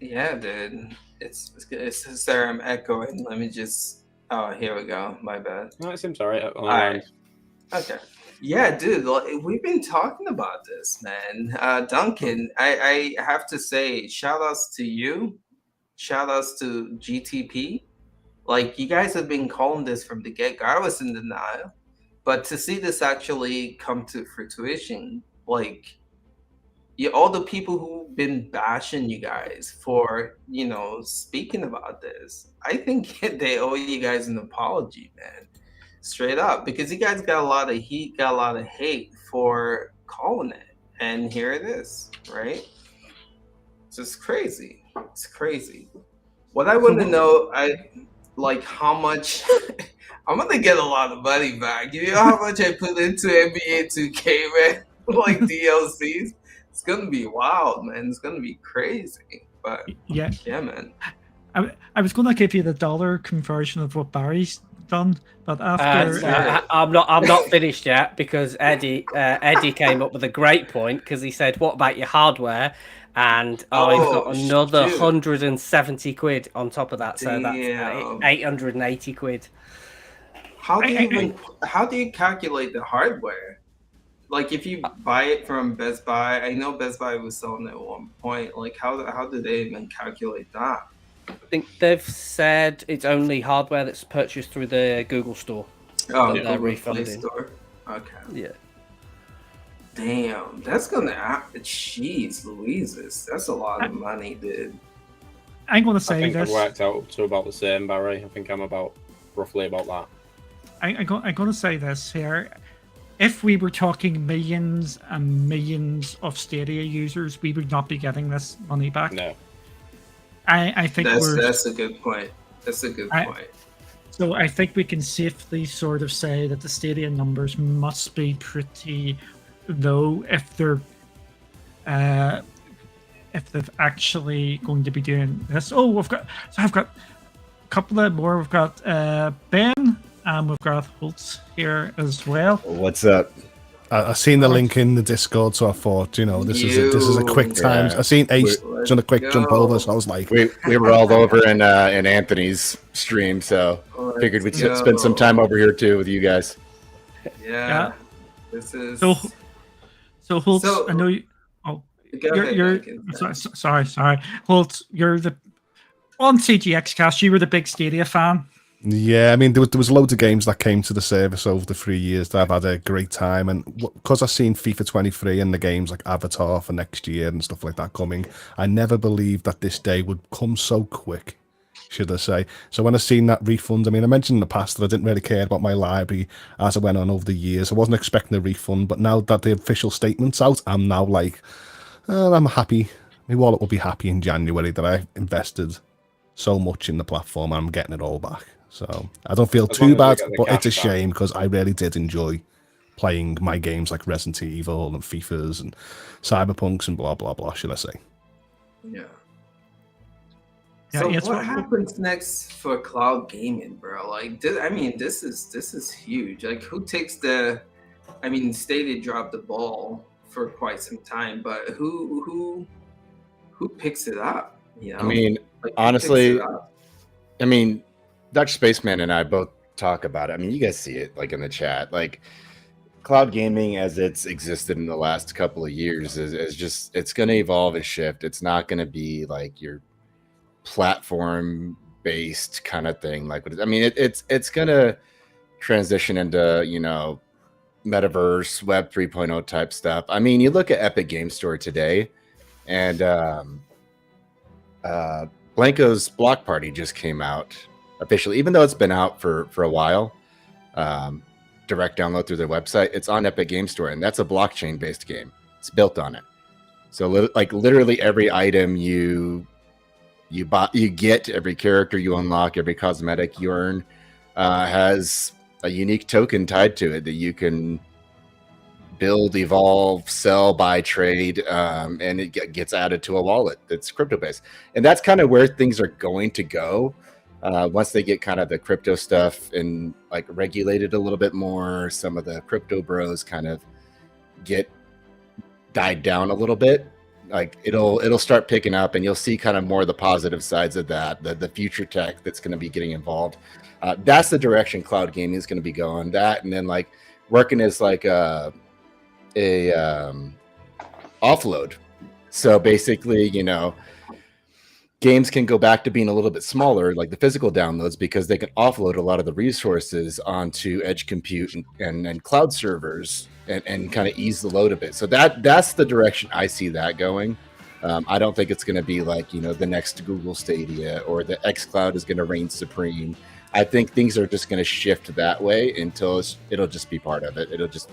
Yeah, dude. It's sorry, I'm echoing. Let me just. Oh, here we go. My bad. No, it seems alright. All right. Okay. Yeah, dude. We've been talking about this, man. Duncan, I have to say, shout outs to you. shout outs to GTP. Like, you guys have been calling this from the get-go. I was in denial. But to see this actually come to fruition, like, all the people who've been bashing you guys for, speaking about this, I think they owe you guys an apology, man. Straight up. Because you guys got a lot of heat, got a lot of hate for calling it. And here it is, right? It's just crazy. It's crazy. What I want to know, how much I'm gonna get a lot of money back. You know how much I put into NBA 2K, man? Like DLCs. It's gonna be wild, man. It's gonna be crazy. But yeah, man. I was gonna give you the dollar conversion of what Barry's done, but after I'm not finished yet, because Eddie came up with a great point, because he said, "What about your hardware?" And I've got another 170 quid on top of that, so that's 880 quid. How do you calculate the hardware? Like, if you buy it from Best Buy, I know Best Buy was selling it at one point. Like, how do they even calculate that? I think they've said it's only hardware that's purchased through the Google Store. Oh, Google Play Store. Okay. Yeah. Damn, that's gonna. Jeez, Louises, that's a lot of money, dude. I'm gonna say this. I think I've worked out to about the same, Barry. I think I'm roughly about that. I'm gonna say this here. If we were talking millions and millions of Stadia users, we would not be getting this money back. No. I think that's a good point. That's a good point. So I think we can safely sort of say that the Stadia numbers must be pretty low if they're actually going to be doing this. Oh, I've got a couple of more. We've got Ben and we've got Holtz here as well. What's up? I seen the link in the Discord, so I thought, this is a quick time. I seen Ace done a quick jump over, so I was like, we were all over in Anthony's stream, so figured we'd spend some time over here too with you guys. Yeah. This is so Holtz. I know you. Oh, you're sorry. Holtz, you're the on CGX Cast. You were the big Stadia fan. Yeah, I mean, there was loads of games that came to the service over the 3 years that I've had a great time, and because I've seen FIFA 23 and the games like Avatar for next year and stuff like that coming, I never believed that this day would come so quick, should I say. So when I seen that refund, I mean, I mentioned in the past that I didn't really care about my library as I went on over the years. I wasn't expecting a refund, but now that the official statement's out, I'm now like, I'm happy. My wallet will be happy in January that I invested so much in the platform and I'm getting it all back. So I don't feel too bad, but it's a shame because I really did enjoy playing my games like Resident Evil and FIFAs and Cyberpunks and blah, blah, blah, should I say. Yeah. So what happens next for cloud gaming, bro? Like, this is huge. Like, who takes Stadia dropped the ball for quite some time, but who picks it up? I mean, honestly, Dutch Spaceman and I both talk about it. I mean, you guys see it like in the chat. Like, cloud gaming as it's existed in the last couple of years is just, it's going to evolve and shift. It's not going to be like your platform based kind of thing. Like, it's going to transition into, metaverse, Web 3.0 type stuff. I mean, you look at Epic Game Store today, and Blanco's Block Party just came out officially, even though it's been out for a while. Direct download through their website. It's on Epic Game Store, and that's a blockchain based game. It's built on it. So literally every item you get, every character you unlock, every cosmetic you earn has a unique token tied to it that you can build, evolve, sell, buy, trade, and it gets added to a wallet that's crypto based. And that's kind of where things are going to go. Once they get kind of the crypto stuff and like regulated a little bit more, some of the crypto bros kind of get died down a little bit. Like it'll start picking up, and you'll see kind of more of the positive sides of that, the future tech that's going to be getting involved. That's the direction cloud gaming is going to be going. That, and then like working as like a offload. So basically, games can go back to being a little bit smaller, like the physical downloads, because they can offload a lot of the resources onto edge compute and cloud servers and kind of ease the load a bit. So that's the direction I see that going. I don't think it's going to be like, the next Google Stadia or the xCloud is going to reign supreme. I think things are just going to shift that way until it'll just be part of it. It'll just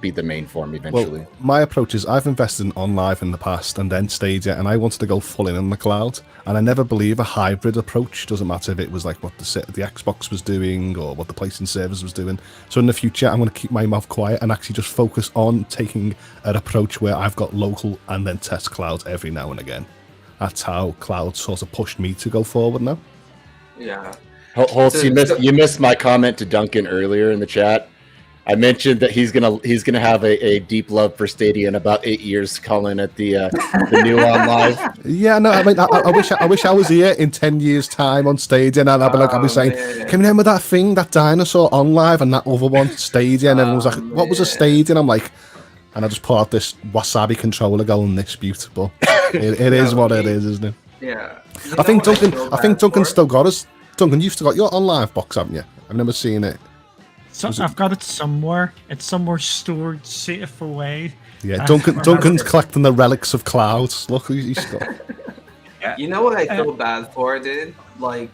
be the main form eventually. Well, my approach is I've invested in OnLive in the past and then Stadia, and I wanted to go full in the cloud. And I never believe a hybrid approach. Doesn't matter if it was like what the Xbox was doing or what the PlayStation service was doing. So in the future, I'm going to keep my mouth quiet and actually just focus on taking an approach where I've got local and then test cloud every now and again. That's how cloud sort of pushed me to go forward now. Yeah. Holtz, you missed my comment to Duncan earlier in the chat. I mentioned that he's gonna have a deep love for Stadia in about 8 years, calling it the new OnLive. Yeah, no, I mean, I wish I was here in 10 years' time on Stadia, and I'll be saying, man. can you remember that thing, that dinosaur OnLive, and that other one, Stadia, and everyone was like, what was a Stadia? And I'm like, and I just pull out this wasabi controller, going, this beautiful. It is what it is, isn't it? Yeah. I think Duncan's still got us. Duncan, you've still got your OnLive box, haven't you? I've never seen it. So I've got it somewhere. It's somewhere stored safe away. Yeah, Duncan's collecting the relics of clouds. Look, he's got. You know what I feel bad for, dude? Like,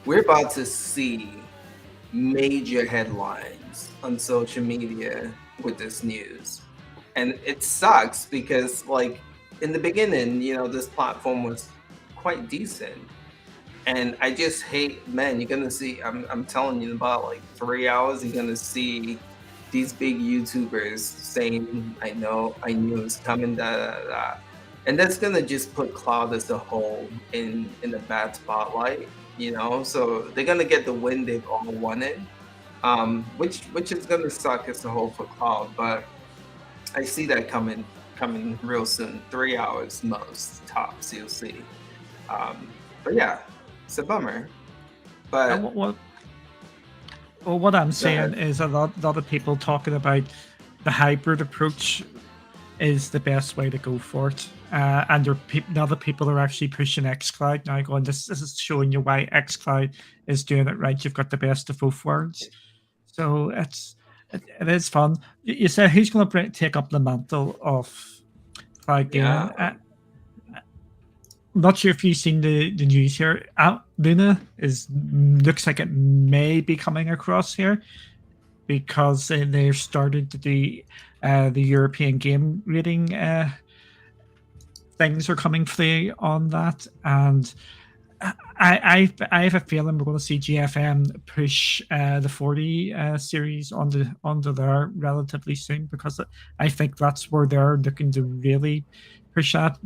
we're about to see major headlines on social media with this news. And it sucks because, like, in the beginning, this platform was quite decent. And I just hate, man, you're gonna see, I'm telling you, in about like 3 hours, you're gonna see these big YouTubers saying, I knew it's coming, da. And that's gonna just put cloud as a whole in a bad spotlight, so they're gonna get the win they've all wanted, which is gonna suck as a whole for cloud, but I see that coming real soon. 3 hours most tops, you'll see. But yeah, it's a bummer. But what I'm saying is a lot of people talking about the hybrid approach is the best way to go for it. And other people are actually pushing xCloud now, going, this is showing you why xCloud is doing it right. You've got the best of both worlds. So it is fun. You said, who's going to take up the mantle of cloud gaming? Yeah. I'm not sure if you've seen the news here. Luna looks like it may be coming across here because they're starting to do the European game rating things are coming through on that, and I have a feeling we're going to see GFM push the 40 series onto there relatively soon, because I think that's where they're looking to really push at.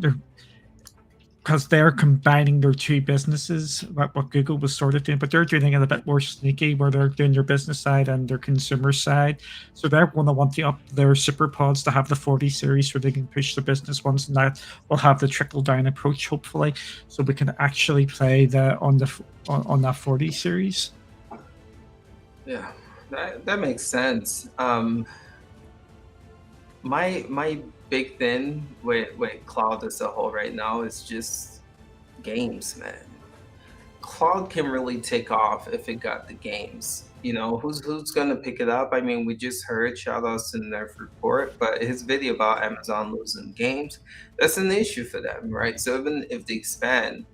Because they're combining their two businesses, what Google was sort of doing, but they're doing it a bit more sneaky, where they're doing their business side and their consumer side. So they're going to want to up their super pods to have the 40 series so they can push the business ones, and that will have the trickle down approach, hopefully, so we can actually play on that 40 series. Yeah, that makes sense. My big thing with cloud as a whole right now is just games, man. Cloud can really take off if it got the games. Who's gonna pick it up? I mean, we just heard, shout outs to Nerf Report, but his video about Amazon losing games, that's an issue for them, right? So even if they expand,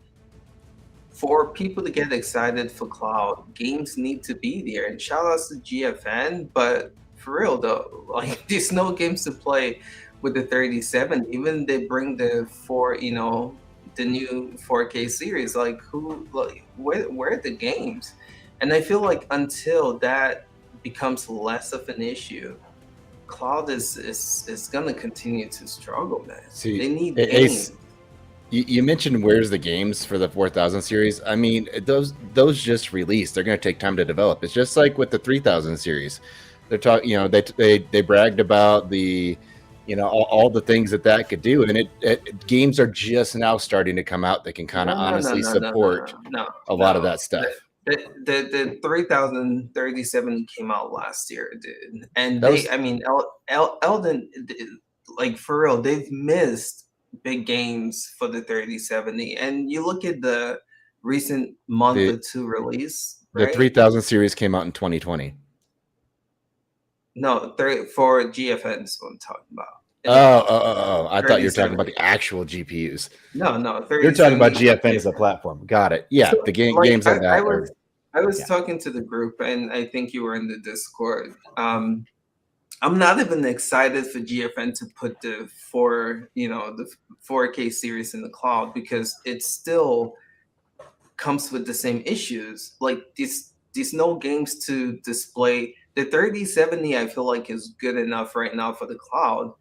for people to get excited for cloud, games need to be there. And shout outs to GFN, but for real though, like, there's no games to play with the 3070. Even they bring the the new 4K series, like, where are the games? And I feel like until that becomes less of an issue, cloud is gonna continue to struggle, man. See, they need games. You mentioned where's the games for the 4000 series. I mean, those just released. They're going to take time to develop. It's just like with the 3000 series. They're talking, they bragged about the, all the things that could do, and games are just now starting to come out that can kind of honestly support a lot of that stuff. The 3037 came out last year, dude, and Elden, like, for real, they've missed big games for the 3070. And you look at the recent month The- or two release, The right? 3000 series came out in 2020. No, for GFN is what I'm talking about. Oh. I thought you were talking about 3070. the actual GPUs. No, 3070. You're talking about GFN as a platform. Got it. Yeah, So, the like, games on that I was yeah. talking to the group, and I think you were in the Discord. I'm not even excited for GFN to put the 4K series in the cloud, because it still comes with the same issues. Like these no games to display. The 3070 I feel like is good enough right now for the cloud.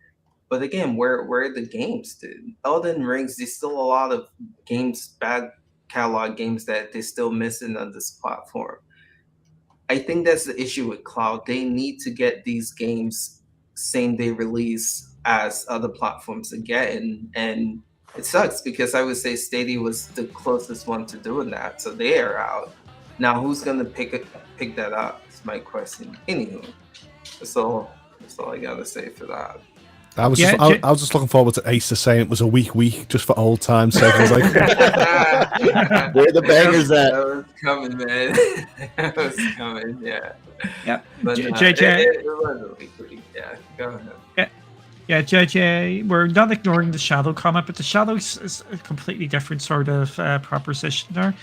But again, where are the games, dude? Elden Rings, there's still a lot of games, bad catalog games that they're still missing on this platform. I think that's the issue with cloud. They need to get these games same day release as other platforms are getting. And it sucks because I would say Stadia was the closest one to doing that. So they are out. Now who's gonna pick that up? Is my question. Anywho, that's all I gotta say for that. I was Yeah, just, I was just looking forward to Acer saying it was a week just for old times' sake. I was like, Where the bangers at? That was coming, man. That was coming, yeah. Yeah. But JJ. it was a week. Yeah, go ahead. Yeah, JJ, we're not ignoring the Shadow comment, but the Shadow is a completely different sort of proposition there.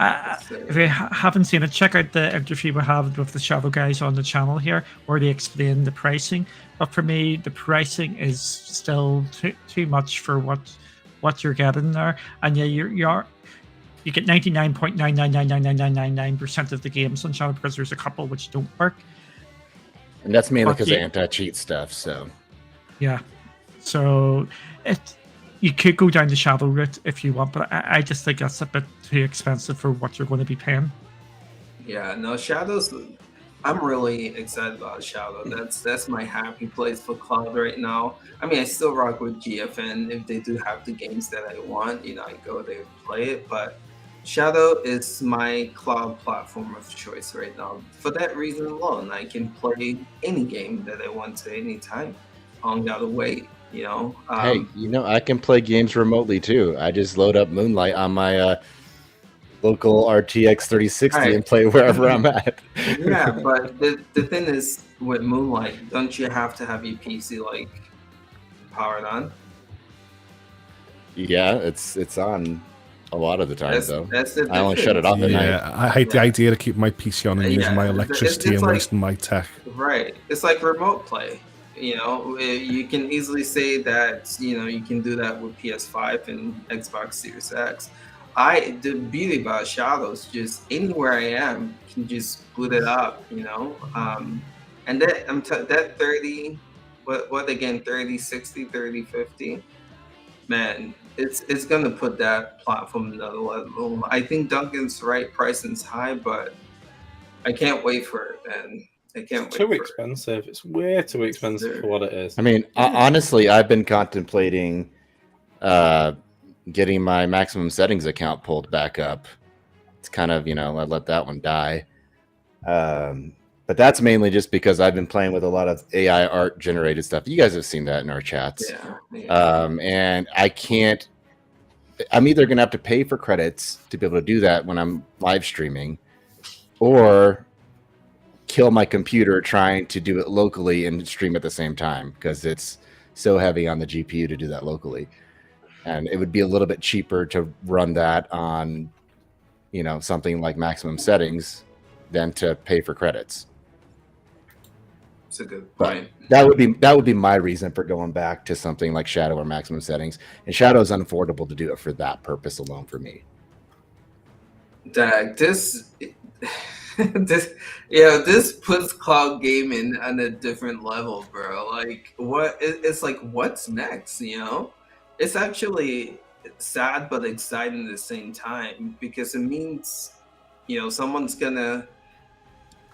If you haven't seen it, check out the interview we have with the Shadow guys on the channel here, where they explain the pricing. But for me, the pricing is still too much for what you're getting there. And yeah, you get 99.9999999% of the games on Shadow, because there's a couple which don't work. And that's mainly But because yeah. of anti-cheat stuff. So Yeah, so you could go down the Shadow route if you want, but I just think that's a bit too expensive for what you're going to be paying. Yeah, no, Shadows. I'm really excited about Shadow. That's my happy place for cloud right now. I mean, I still rock with GFN if they do have the games that I want. I go there and play it. But Shadow is my cloud platform of choice right now. For that reason alone, I can play any game that I want to anytime. I don't gotta wait. hey, I can play games remotely too. I just load up Moonlight on my local RTX 3060 Right. and play wherever I'm at. Yeah, but the thing is, with Moonlight, don't you have to have your PC like powered on? Yeah, it's on a lot of the time though. That's the I only shut it off at night. yeah, I hate the idea of keeping my PC on and using my electricity it's and like- wasting my tech. Right. It's like remote play. You can easily say that you can do that with PS5 and Xbox Series X. The beauty about Shadows, just anywhere I am, can just boot it up, and that 30, what again, 3060, 3050, man, it's gonna put that platform another level. I think Duncan's right, pricing's high, but I can't wait for it, man. I can't wait. Too expensive. It's way too expensive for what it is. I mean, honestly, I've been contemplating getting my maximum settings account pulled back up. It's kind of, I let that one die. But that's mainly just because I've been playing with a lot of AI art generated stuff. You guys have seen that in our chats. Yeah. And I'm either going to have to pay for credits to be able to do that when I'm live streaming, or kill my computer trying to do it locally and stream at the same time, because it's so heavy on the GPU to do that locally. And it would be a little bit cheaper to run that on, something like maximum settings than to pay for credits. It's a good But point. that would be my reason for going back to something like Shadow or maximum settings. And Shadow is unaffordable to do it for that purpose alone for me. Dag, this puts cloud gaming on a different level, bro. Like, it's like, what's next? It's actually sad but exciting at the same time, because it means someone's gonna.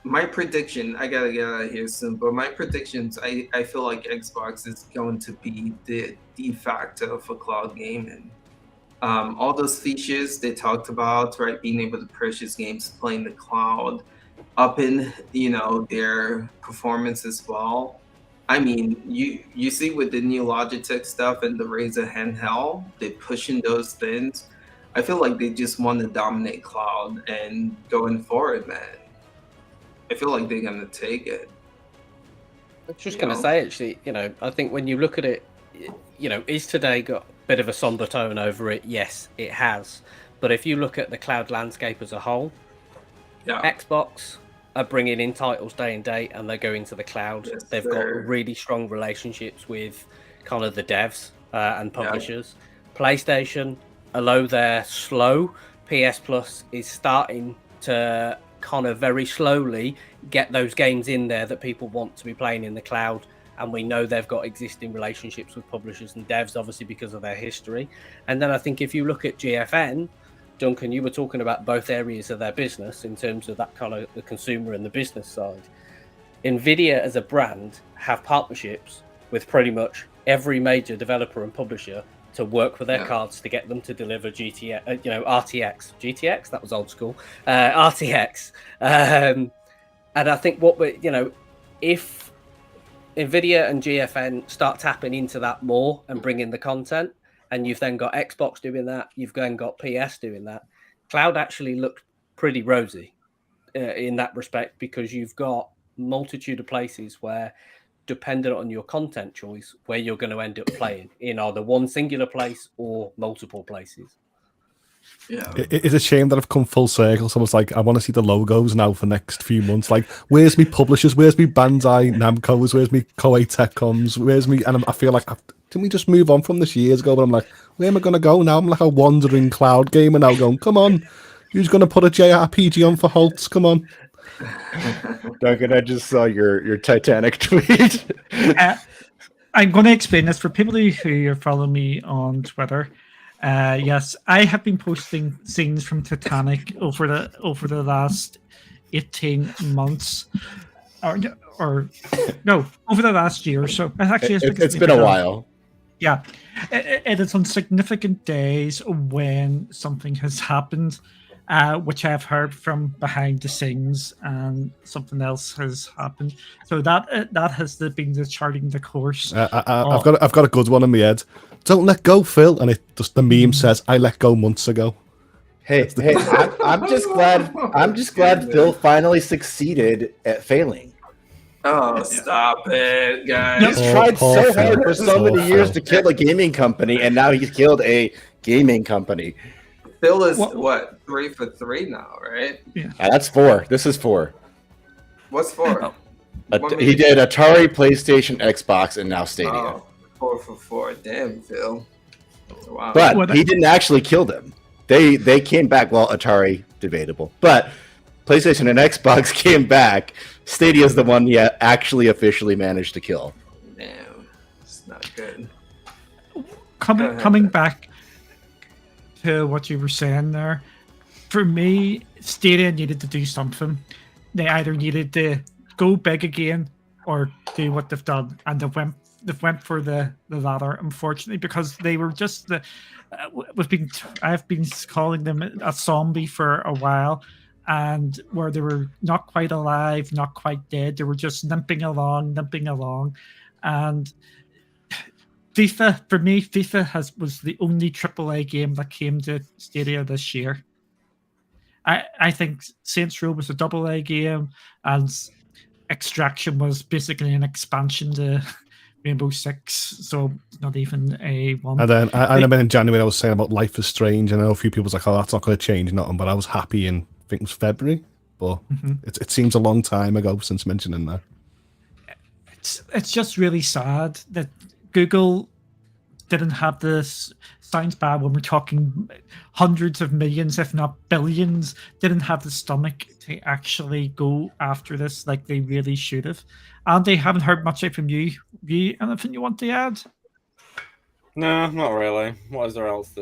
My prediction, I gotta get out of here soon, but my predictions, I feel like Xbox is going to be the de facto for cloud gaming. All those features they talked about, right? Being able to purchase games, playing the cloud, up in their performance as well. I mean, you see with the new Logitech stuff and the Razer handheld, they're pushing those things. I feel like they just want to dominate cloud, and going forward, man, I feel like they're gonna take it. I was just You going to know? say, actually, I think when you look at it, is today got a bit of a somber tone over it? Yes, it has. But if you look at the cloud landscape as a whole, Yeah, Xbox are bringing in titles day and date, and they're going to the cloud. Yes, They've sir. got really strong relationships with kind of the devs and publishers. PlayStation, although they're slow, PS Plus is starting to kind of very slowly get those games in there that people want to be playing in the cloud. And we know they've got existing relationships with publishers and devs, obviously because of their history. And then I think if you look at GFN, Duncan, you were talking about both areas of their business in terms of that kind of the consumer and the business side. Nvidia as a brand have partnerships with pretty much every major developer and publisher to work with their cards to get them to deliver RTX. That was old school. RTX. And I think if Nvidia and GFN start tapping into that more and bringing the content, and you've then got Xbox doing that, you've then got PS doing that, cloud actually looked pretty rosy in that respect, because you've got multitude of places where, dependent on your content choice, where you're going to end up playing in either one singular place or multiple places. yeah. It's a shame that I've come full circle. Someone's like, I want to see the logos now for next few months. Like, where's me publishers? Where's me Bandai Namco's? Where's me Koei Teccoms? Where's me? And I feel like, didn't we just move on from this years ago? But I'm like, where am I going to go now? I'm like a wandering cloud gamer now going, come on. Who's going to put a JRPG on for Holtz? Come on. Duncan, I just saw your Titanic tweet. I'm going to explain this for people who are following me on Twitter. Yes, I have been posting scenes from Titanic over the last 18 months, or no, over the last year or so. It's been a while. Yeah, it is on significant days when something has happened, which I've heard from behind the scenes, and something else has happened. So that has been the charting the course. I've got a good one in my head. Don't let go, Phil. And the meme says, "I let go months ago." Hey, I'm just glad Phil finally succeeded at failing. Oh, stop it, guys. He's tried Paul so Phil. hard for so Paul many years Phil. to kill a gaming company, and now he's killed a gaming company. Phil is what, 3 for 3 now, right? That's 4. This is 4. What's 4? He did Atari, PlayStation, Xbox, and now Stadia. Oh, 4 for 4. Damn, Phil. Wow. But he didn't actually kill them. They came back. Well, Atari, debatable. But PlayStation and Xbox came back. Stadia's the one he actually officially managed to kill. Damn, it's not good. Coming back to what you were saying there, for me, Stadia needed to do something. They either needed to go big again or do what they've done, and they've went for the latter, unfortunately, because they were just I've been calling them a zombie for a while, and where they were not quite alive, not quite dead, they were just limping along, and FIFA, for me, FIFA was the only AAA game that came to Stadia this year. I think Saints Row was a AA game, and Extraction was basically an expansion to Rainbow Six, so it's not even a one. And then I remember in January I was saying about Life is Strange, and I know a few people was like, "Oh, that's not going to change nothing," but I was happy in, I think it was February, but it seems a long time ago since mentioning that. It's just really sad that Google didn't have this. Sounds bad when we're talking hundreds of millions, if not billions, didn't have the stomach to actually go after this like they really should have. And they haven't heard much from you. Anything you want to add? No, not really. What is there else?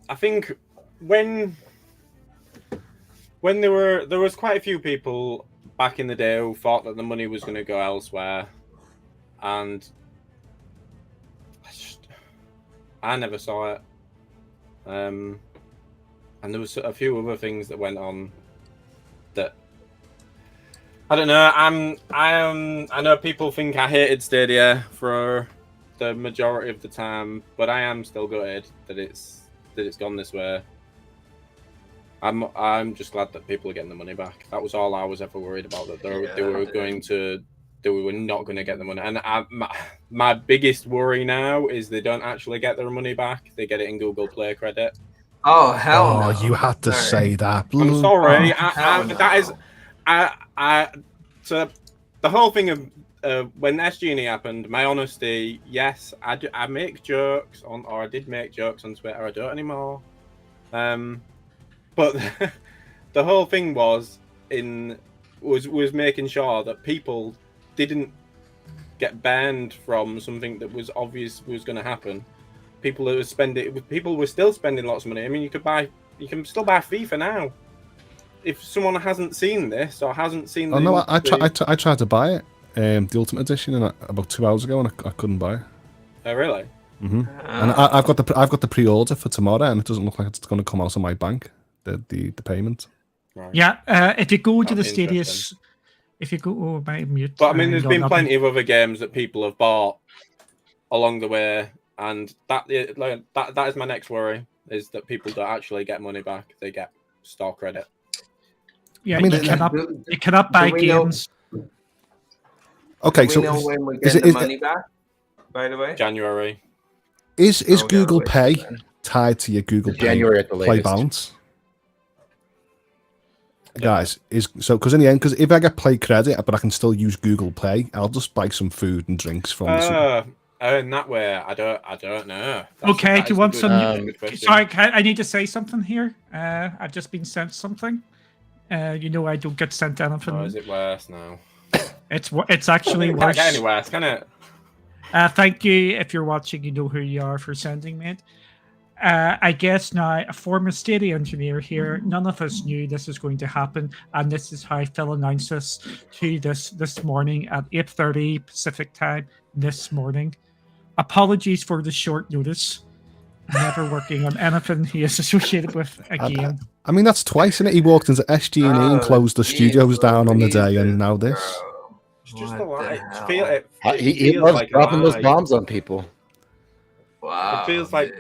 I think when there was quite a few people back in the day who thought that the money was going to go elsewhere, and I never saw it. And there was a few other things that went on that I don't know. I know people think I hated Stadia for the majority of the time, but I am still gutted that it's gone this way. I'm just glad that people are getting the money back. That was all I was ever worried about. That they were not going to get the money. And my biggest worry now is they don't actually get their money back. They get it in Google Play credit. Oh hell no! You had to say that. I'm sorry. No. So the whole thing of when SG&E happened, my honesty, yes, I make jokes on, or I did make jokes on Twitter. I don't anymore. But the whole thing was making sure that people didn't get banned from something that was obvious was going to happen. People were still spending lots of money. I mean, you can still buy FIFA now. If someone hasn't seen this or hasn't seen, I tried to buy it, the Ultimate Edition, about 2 hours ago, and I couldn't buy it. Oh really? Mm-hmm. And I've got the pre-order for tomorrow, and it doesn't look like it's going to come out of my bank. The payment. Right. Yeah, if you go to the That'd be Stadia, interesting. if you go by mute. But I mean, there's been log plenty of other games that people have bought along the way, and that is my next worry: is that people don't actually get money back; they get store credit. Yeah, I mean, you cannot buy games. Okay, Do so we know when we get the money back? By the way, January. Is Oh, Google yeah, Pay then. tied to your Google Pay January at the Play latest. balance? Guys, because in the end, because if I get Play credit, but I can still use Google Pay, I'll just buy some food and drinks from the In that way, I don't know. Okay, do you want some? good question. Sorry, I need to say something here. I've just been sent something. You know, I don't get sent anything. Or is it worse now? It's actually Can't worse. get any worse, can it? Thank you. If you're watching, you know who you are for sending me it. I guess now, a former Stadia engineer here, none of us knew this was going to happen, and this is how Phil announced us to this morning at 8:30 Pacific time this morning. Apologies for the short notice. Never working on anything he is associated with again. I mean, that's twice, isn't it? He walked into SG&E and closed the studios down on the day, and now this. Bro. It's just What a lie. the It hell? He feels loves like a dropping those lie. bombs on people. Wow. It feels like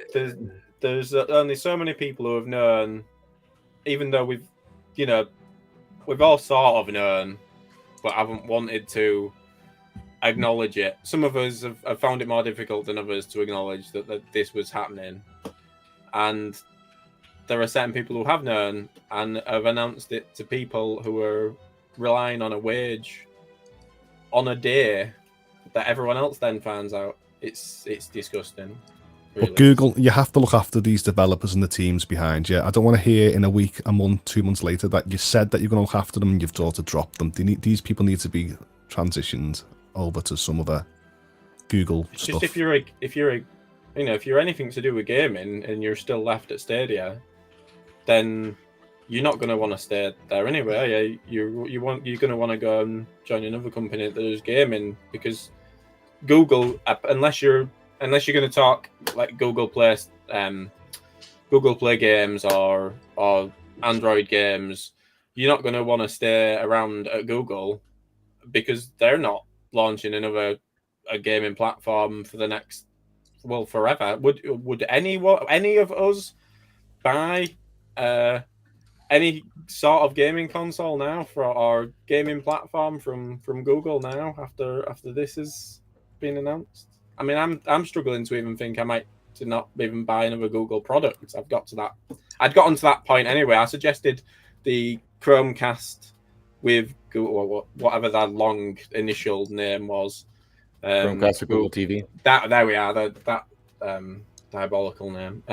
there's only so many people who have known, even though we've all sort of known, but haven't wanted to acknowledge it. Some of us have found it more difficult than others to acknowledge that this was happening, and there are certain people who have known and have announced it to people who are relying on a wage on a day that everyone else then finds out. It's disgusting. Really. But Google, you have to look after these developers and the teams behind you. I don't want to hear in a week, a month, 2 months later that you said that you're going to look after them and you've sort of dropped them. These people need to be transitioned over to some other Google It's stuff. just if you're anything to do with gaming and you're still left at Stadia, then you're not going to want to stay there anyway. You're going to want to go and join another company that does gaming, because Google, unless you're going to talk like Google Play games or Android games, you're not going to want to stay around at Google, because they're not launching a gaming platform for the next, forever. Would any of us buy any sort of gaming console now for our gaming platform from Google now after this has been announced? I mean, I'm struggling to even think I might to not even buy another Google product. I'd gotten to that point anyway. I suggested the Chromecast with Google, whatever that long initial name was. Chromecast with Google TV. There we are. That diabolical name.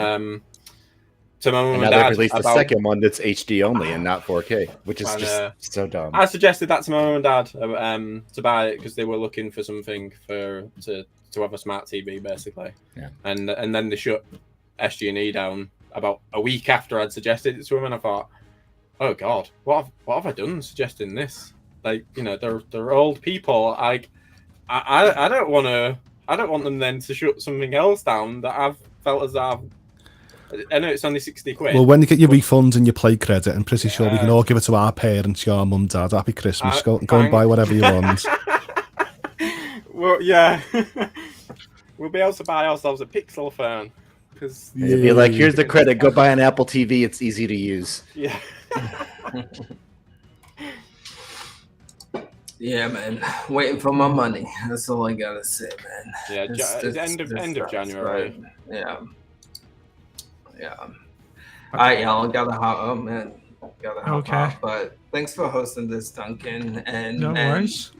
To my mum And and now dad they've released the about- second one that's HD only and not 4K, which is just so dumb. I suggested that to my mum and dad to buy it because they were looking for something to have a smart TV, basically. Yeah. And then they shut SG&E down about a week after I'd suggested it to them, and I thought, oh God, what have I done suggesting this? Like, they're old people. I don't want them then to shut something else down that I've felt as I've I know it's only 60 quid. Well, when you get your refunds and your play credit, I'm pretty sure we can all give it to our parents, your mum, dad. Happy Christmas. Go and buy whatever you want. Well, yeah. We'll be able to buy ourselves a Pixel phone. Because It'd be like, here's the credit. Go buy an Apple TV. It's easy to use. yeah. Yeah, man. Waiting for my money. That's all I gotta say, man. Yeah, it's end of January. Right. Yeah. Yeah. All right, y'all. Gotta hop. Oh man, gotta hop off. But thanks for hosting this, Duncan. And No worries.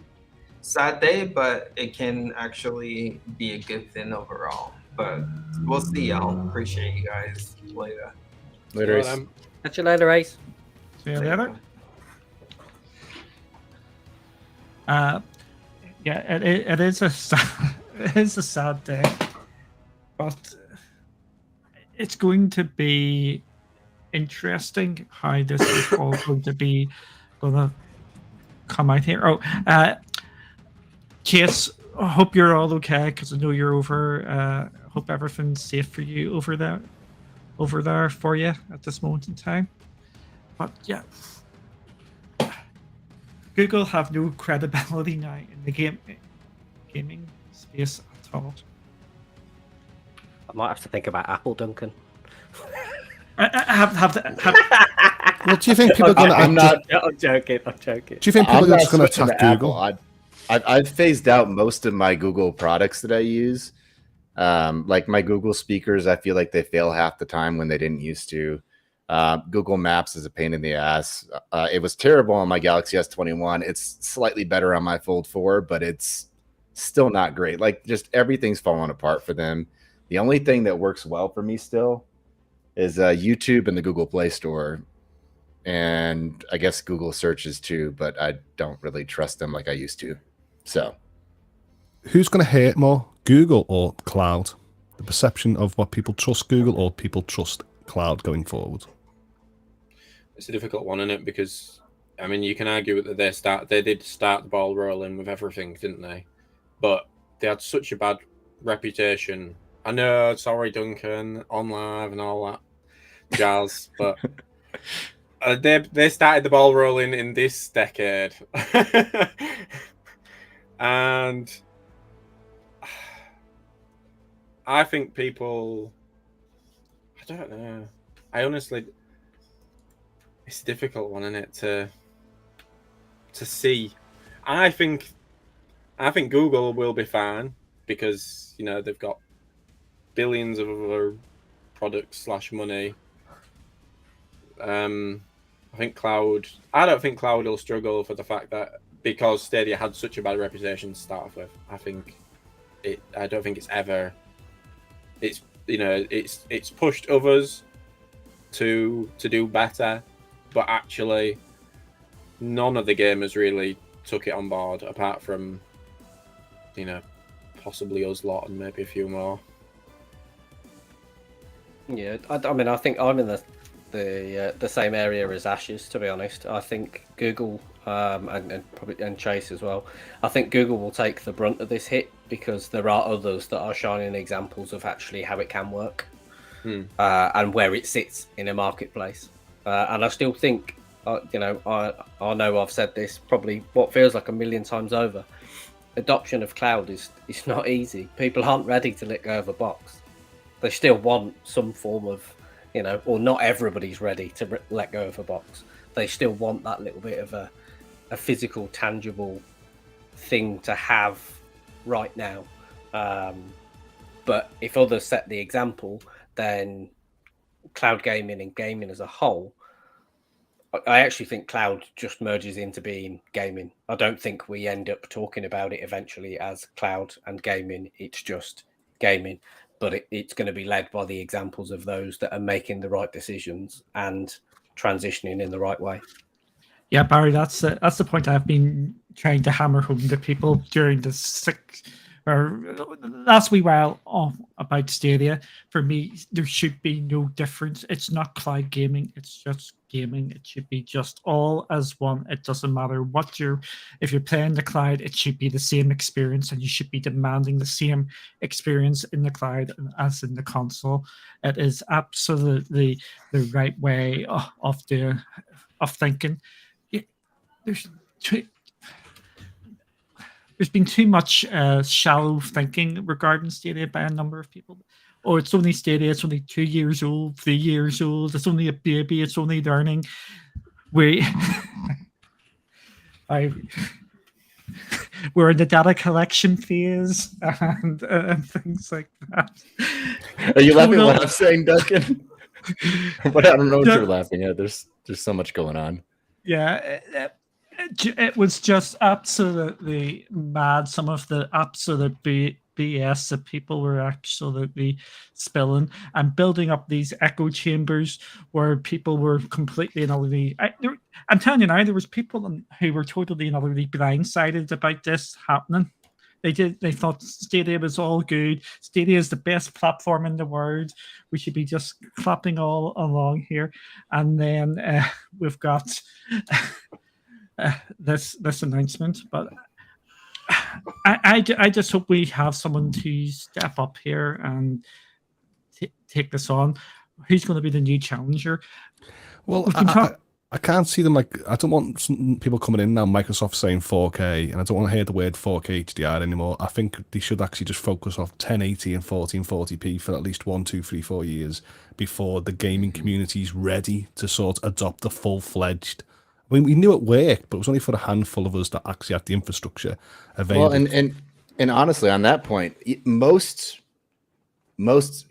Sad day, but it can actually be a good thing overall. But we'll see, y'all. Appreciate you guys. Later. Later. Catch you later, Ace. See you later. Yeah, it is a sad day, but it's going to be interesting how this is all going to come out here. Case, I hope you're all okay because I know you're over. Hope everything's safe for you over there for you at this moment in time. But yeah. Google have no credibility now in the gaming space at all. I might have to think about Apple, Duncan. Well, do you think people are going to? I'm joking. I'm joking. Do you think people are just going to attack Google? I've phased out most of my Google products that I use. Like my Google speakers, I feel like they fail half the time when they didn't used to. Google Maps is a pain in the ass. It was terrible on my Galaxy S21. It's slightly better on my Fold 4, but it's still not great. Like, just everything's falling apart for them. The only thing that works well for me still is YouTube and the Google Play Store. And I guess Google searches too, but I don't really trust them like I used to. So, who's going to hate more, Google or cloud? The perception of what people trust Google or people trust cloud going forward? It's a difficult one, isn't it? Because I mean, you can argue that they did start the ball rolling with everything, didn't they? But they had such a bad reputation. I know, sorry, Duncan, on live and all that jazz, but they started the ball rolling in this decade, and I think people. I don't know. I honestly, it's a difficult one, isn't it? To see. I think Google will be fine because they've got billions of other products / money. I don't think cloud will struggle for the fact that because Stadia had such a bad reputation to start off with. I don't think it's ever. It's pushed others to do better, but actually none of the gamers really took it on board apart from possibly us lot and maybe a few more. Yeah, I mean, I think I'm in the same area as Ashes, to be honest. I think Google and Chase as well. I think Google will take the brunt of this hit because there are others that are shining examples of actually how it can work and where it sits in a marketplace. And I still think, I know I've said this probably what feels like a million times over. Adoption of cloud is not easy. People aren't ready to let go of a box. They still want some form of, or not everybody's ready to let go of a box. They still want that little bit of a physical, tangible thing to have right now. But if others set the example, then cloud gaming and gaming as a whole, I actually think cloud just merges into being gaming. I don't think we end up talking about it eventually as cloud and gaming. It's just gaming. But it's going to be led by the examples of those that are making the right decisions and transitioning in the right way. Yeah, Barry, that's the point I've been trying to hammer home to people during the That's we well about Stadia. For me, there should be no difference. It's not cloud gaming, it's just gaming. It should be just all as one. It doesn't matter what if you're playing the cloud, it should be the same experience, and you should be demanding the same experience in the cloud as in the console. It is absolutely the right way of thinking. There's been too much shallow thinking regarding Stadia by a number of people. Oh, it's only Stadia, it's only 2 years old, 3 years old, it's only a baby, it's only learning. We're in the data collection phase and things like that. Are you laughing at what I'm saying, Duncan? But I don't know what you're laughing at. There's so much going on. Yeah, it was just absolutely mad. Some of the absolute BS that people were absolutely spilling and building up these echo chambers where people were completely and utterly. I'm telling you now, there was people who were totally and utterly blindsided about this happening. They thought Stadia was all good. Stadia is the best platform in the world. We should be just clapping all along here. And then we've got this announcement. But I just hope we have someone to step up here and take this on. Who's going to be the new challenger? Well, I can't see them I don't want some people coming in now, Microsoft saying 4K, and I don't want to hear the word 4K HDR anymore. I think they should actually just focus off 1080 and 1440p for at least 1, 2, 3, 4 years before the gaming community is ready to sort of adopt the full-fledged. I mean, we knew it worked, but it was only for a handful of us that actually had the infrastructure available. Well, and honestly, on that point, most serious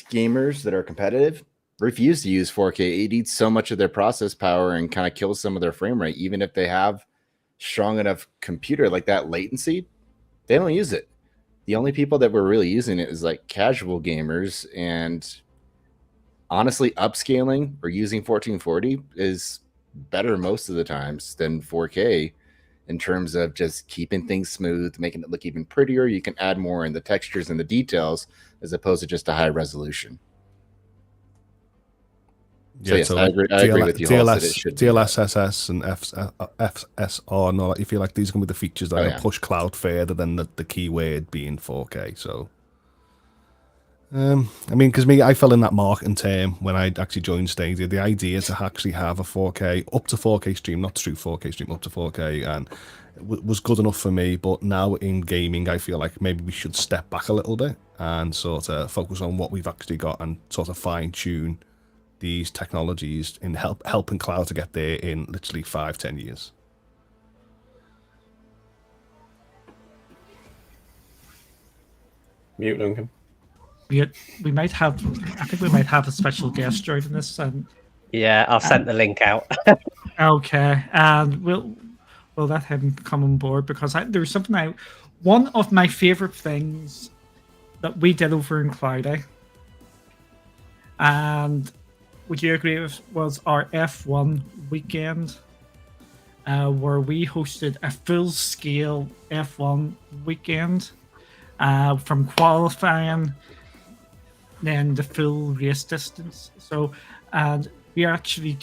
gamers that are competitive refuse to use 4K. It eats so much of their process power and kind of kills some of their frame rate. Even if they have strong enough computer, like that latency, they don't use it. The only people that were really using it is like casual gamers, and honestly, upscaling or using 1440 is better most of the times than 4K in terms of just keeping things smooth, making it look even prettier. You can add more in the textures and the details as opposed to just a high resolution. So yes, I agree with you. DLSS and FSR and all that. You feel like these are going to be the features that are push cloud further than the keyword being 4K. So, I mean, because I fell in that marketing term when I actually joined Stadia. The idea to actually have a 4K, up to 4K stream, not true 4K stream, up to 4K, and it was good enough for me. But now in gaming, I feel like maybe we should step back a little bit and sort of focus on what we've actually got and sort of fine tune these technologies in helping cloud to get there in literally 5-10 years. Mute, Duncan. We might have. I think we might have a special guest joining this. Yeah, I've sent the link out. Okay, and we'll let him come on board because there's something one of my favorite things that we did over in Cloudy, and would you agree with was our F1 weekend, where we hosted a full-scale F1 weekend, from qualifying, then the full race distance. So, and we actually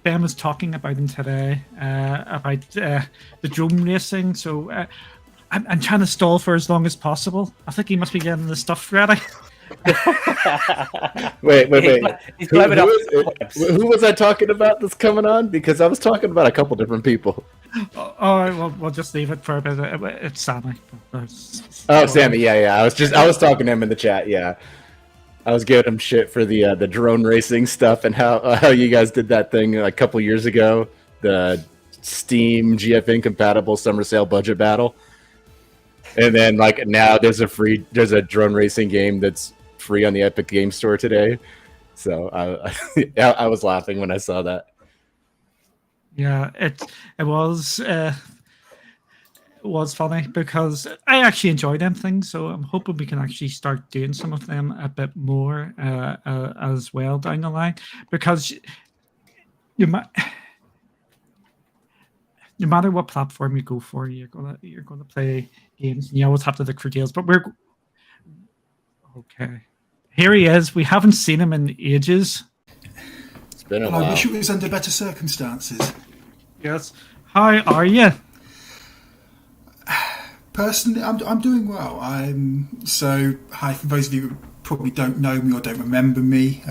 Ben was talking about him today, about the drone racing. So, I'm trying to stall for as long as possible. I think he must be getting the stuff ready. wait. Who was I talking about that's coming on? Because I was talking about a couple different people. We'll just leave it for a bit. It's Sammy. Sammy. Yeah. I was talking to him in the chat. Yeah, I was giving him shit for the drone racing stuff and how you guys did that thing a couple years ago, the Steam GFN compatible summer sale budget battle. And then now there's a drone racing game that's free on the Epic Game Store today. So I was laughing when I saw that. Yeah, it was funny because I actually enjoy them things. So I'm hoping we can actually start doing some of them a bit more as well down the line, because you might. no matter what platform you go for, you're gonna play games, and you always have to look for deals. But we're okay. Here he is. We haven't seen him in ages. It's been a Well, I while. wish it was under better circumstances. Yes. How are you? Personally, I'm doing well. Hi, for those of you who probably don't know me or don't remember me.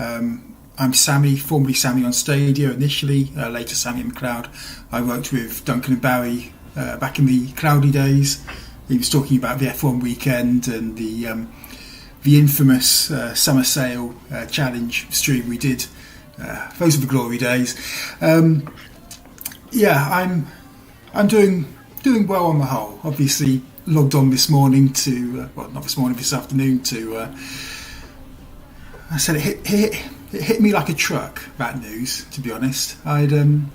I'm Sammy, formerly Sammy on Stadia initially, later Sammy in the cloud. I worked with Duncan and Barry back in the cloudy days. He was talking about the F1 weekend and the infamous summer sale challenge stream we did. Those are the glory days. I'm doing well on the whole. Obviously, logged on this morning to not this morning, this afternoon to. I said it hit me like a truck. That news, to be honest, I don't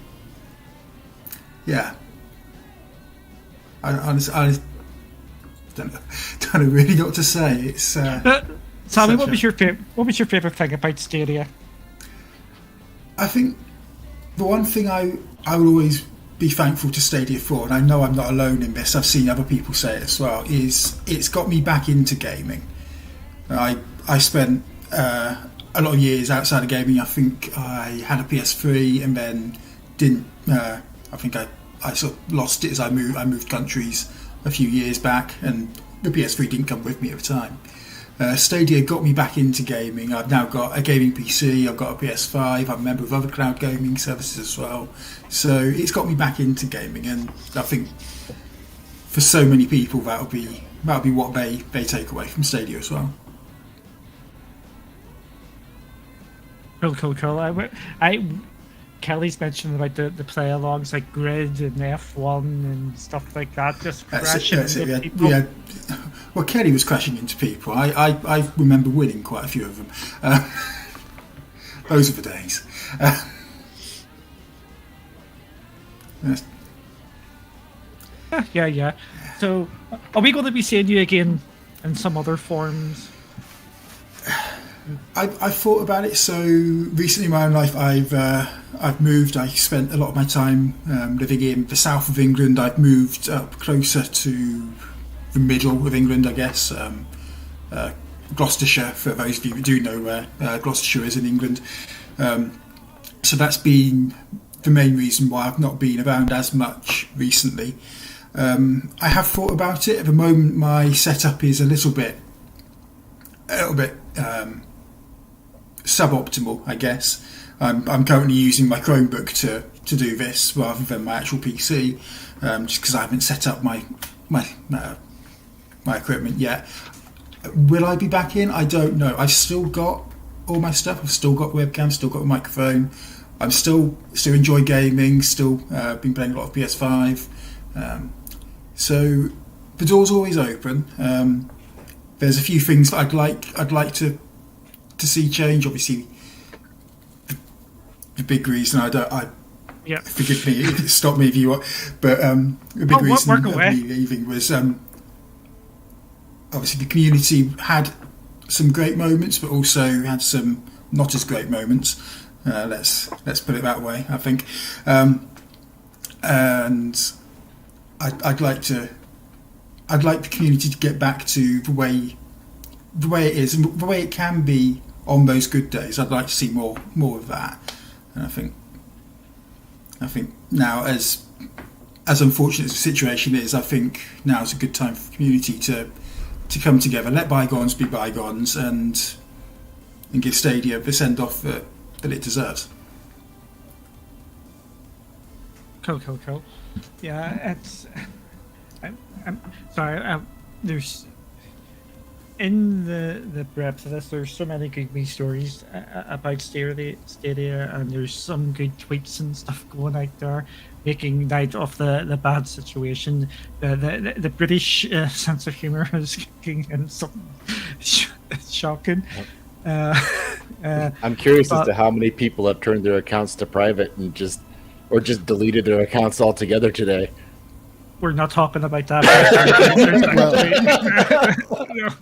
know really what to say. It's Sammy, what was your favorite thing about Stadia? I think the one thing I will always be thankful to Stadia for, and I know I'm not alone in this, I've seen other people say it as well, is it's got me back into gaming. I spent a lot of years outside of gaming. I think I had a PS3 and then didn't. I think I sort of lost it as I moved countries a few years back, and the PS3 didn't come with me at the time. Stadia got me back into gaming. I've now got a gaming PC, I've got a PS5, I'm a member of other cloud gaming services as well. So it's got me back into gaming, and I think for so many people that'll be what they take away from Stadia as well. Cool. Kelly's mentioned about the play-alongs like Grid and F1 and stuff like that, just crashing into people. Yeah. Well, Kelly was crashing into people. I remember winning quite a few of them. Those are the days. Yes. Yeah. So, are we going to be seeing you again in some other forms? I've thought about it. So recently in my own life, I've moved. I spent a lot of my time living in the south of England. I've moved up closer to the middle of England, I guess. Gloucestershire, for those of you who do know where Gloucestershire is in England. So that's been the main reason why I've not been around as much recently. I have thought about it. At the moment, my setup is a little bit suboptimal, I guess. I'm currently using my Chromebook to do this rather than my actual PC, just because I haven't set up my equipment yet. Will I be back in? I don't know. I've still got all my stuff. I've still got webcam, still got a microphone. I'm still enjoy gaming. Still been playing a lot of PS5. So the door's always open. There's a few things that I'd like to see change. Obviously, the big reason forgive me, stop me if you want. But the big reason of me leaving was obviously the community had some great moments, but also had some not as great moments. Let's put it that way. I think, and I'd like the community to get back to the way it is and the way it can be on those good days. I'd like to see more of that. And I think now, as unfortunate as the situation is, I think now is a good time for the community to come together, let bygones be bygones, and give Stadia the send off that it deserves. Cool. Yeah, it's. I'm sorry. There's in the breadth of this. There's so many good wee stories about Stadia, and there's some good tweets and stuff going out there, making light of the bad situation. The British sense of humour is kicking in something shocking. I'm curious as to how many people have turned their accounts to private and just deleted their accounts altogether today. We're not talking about that.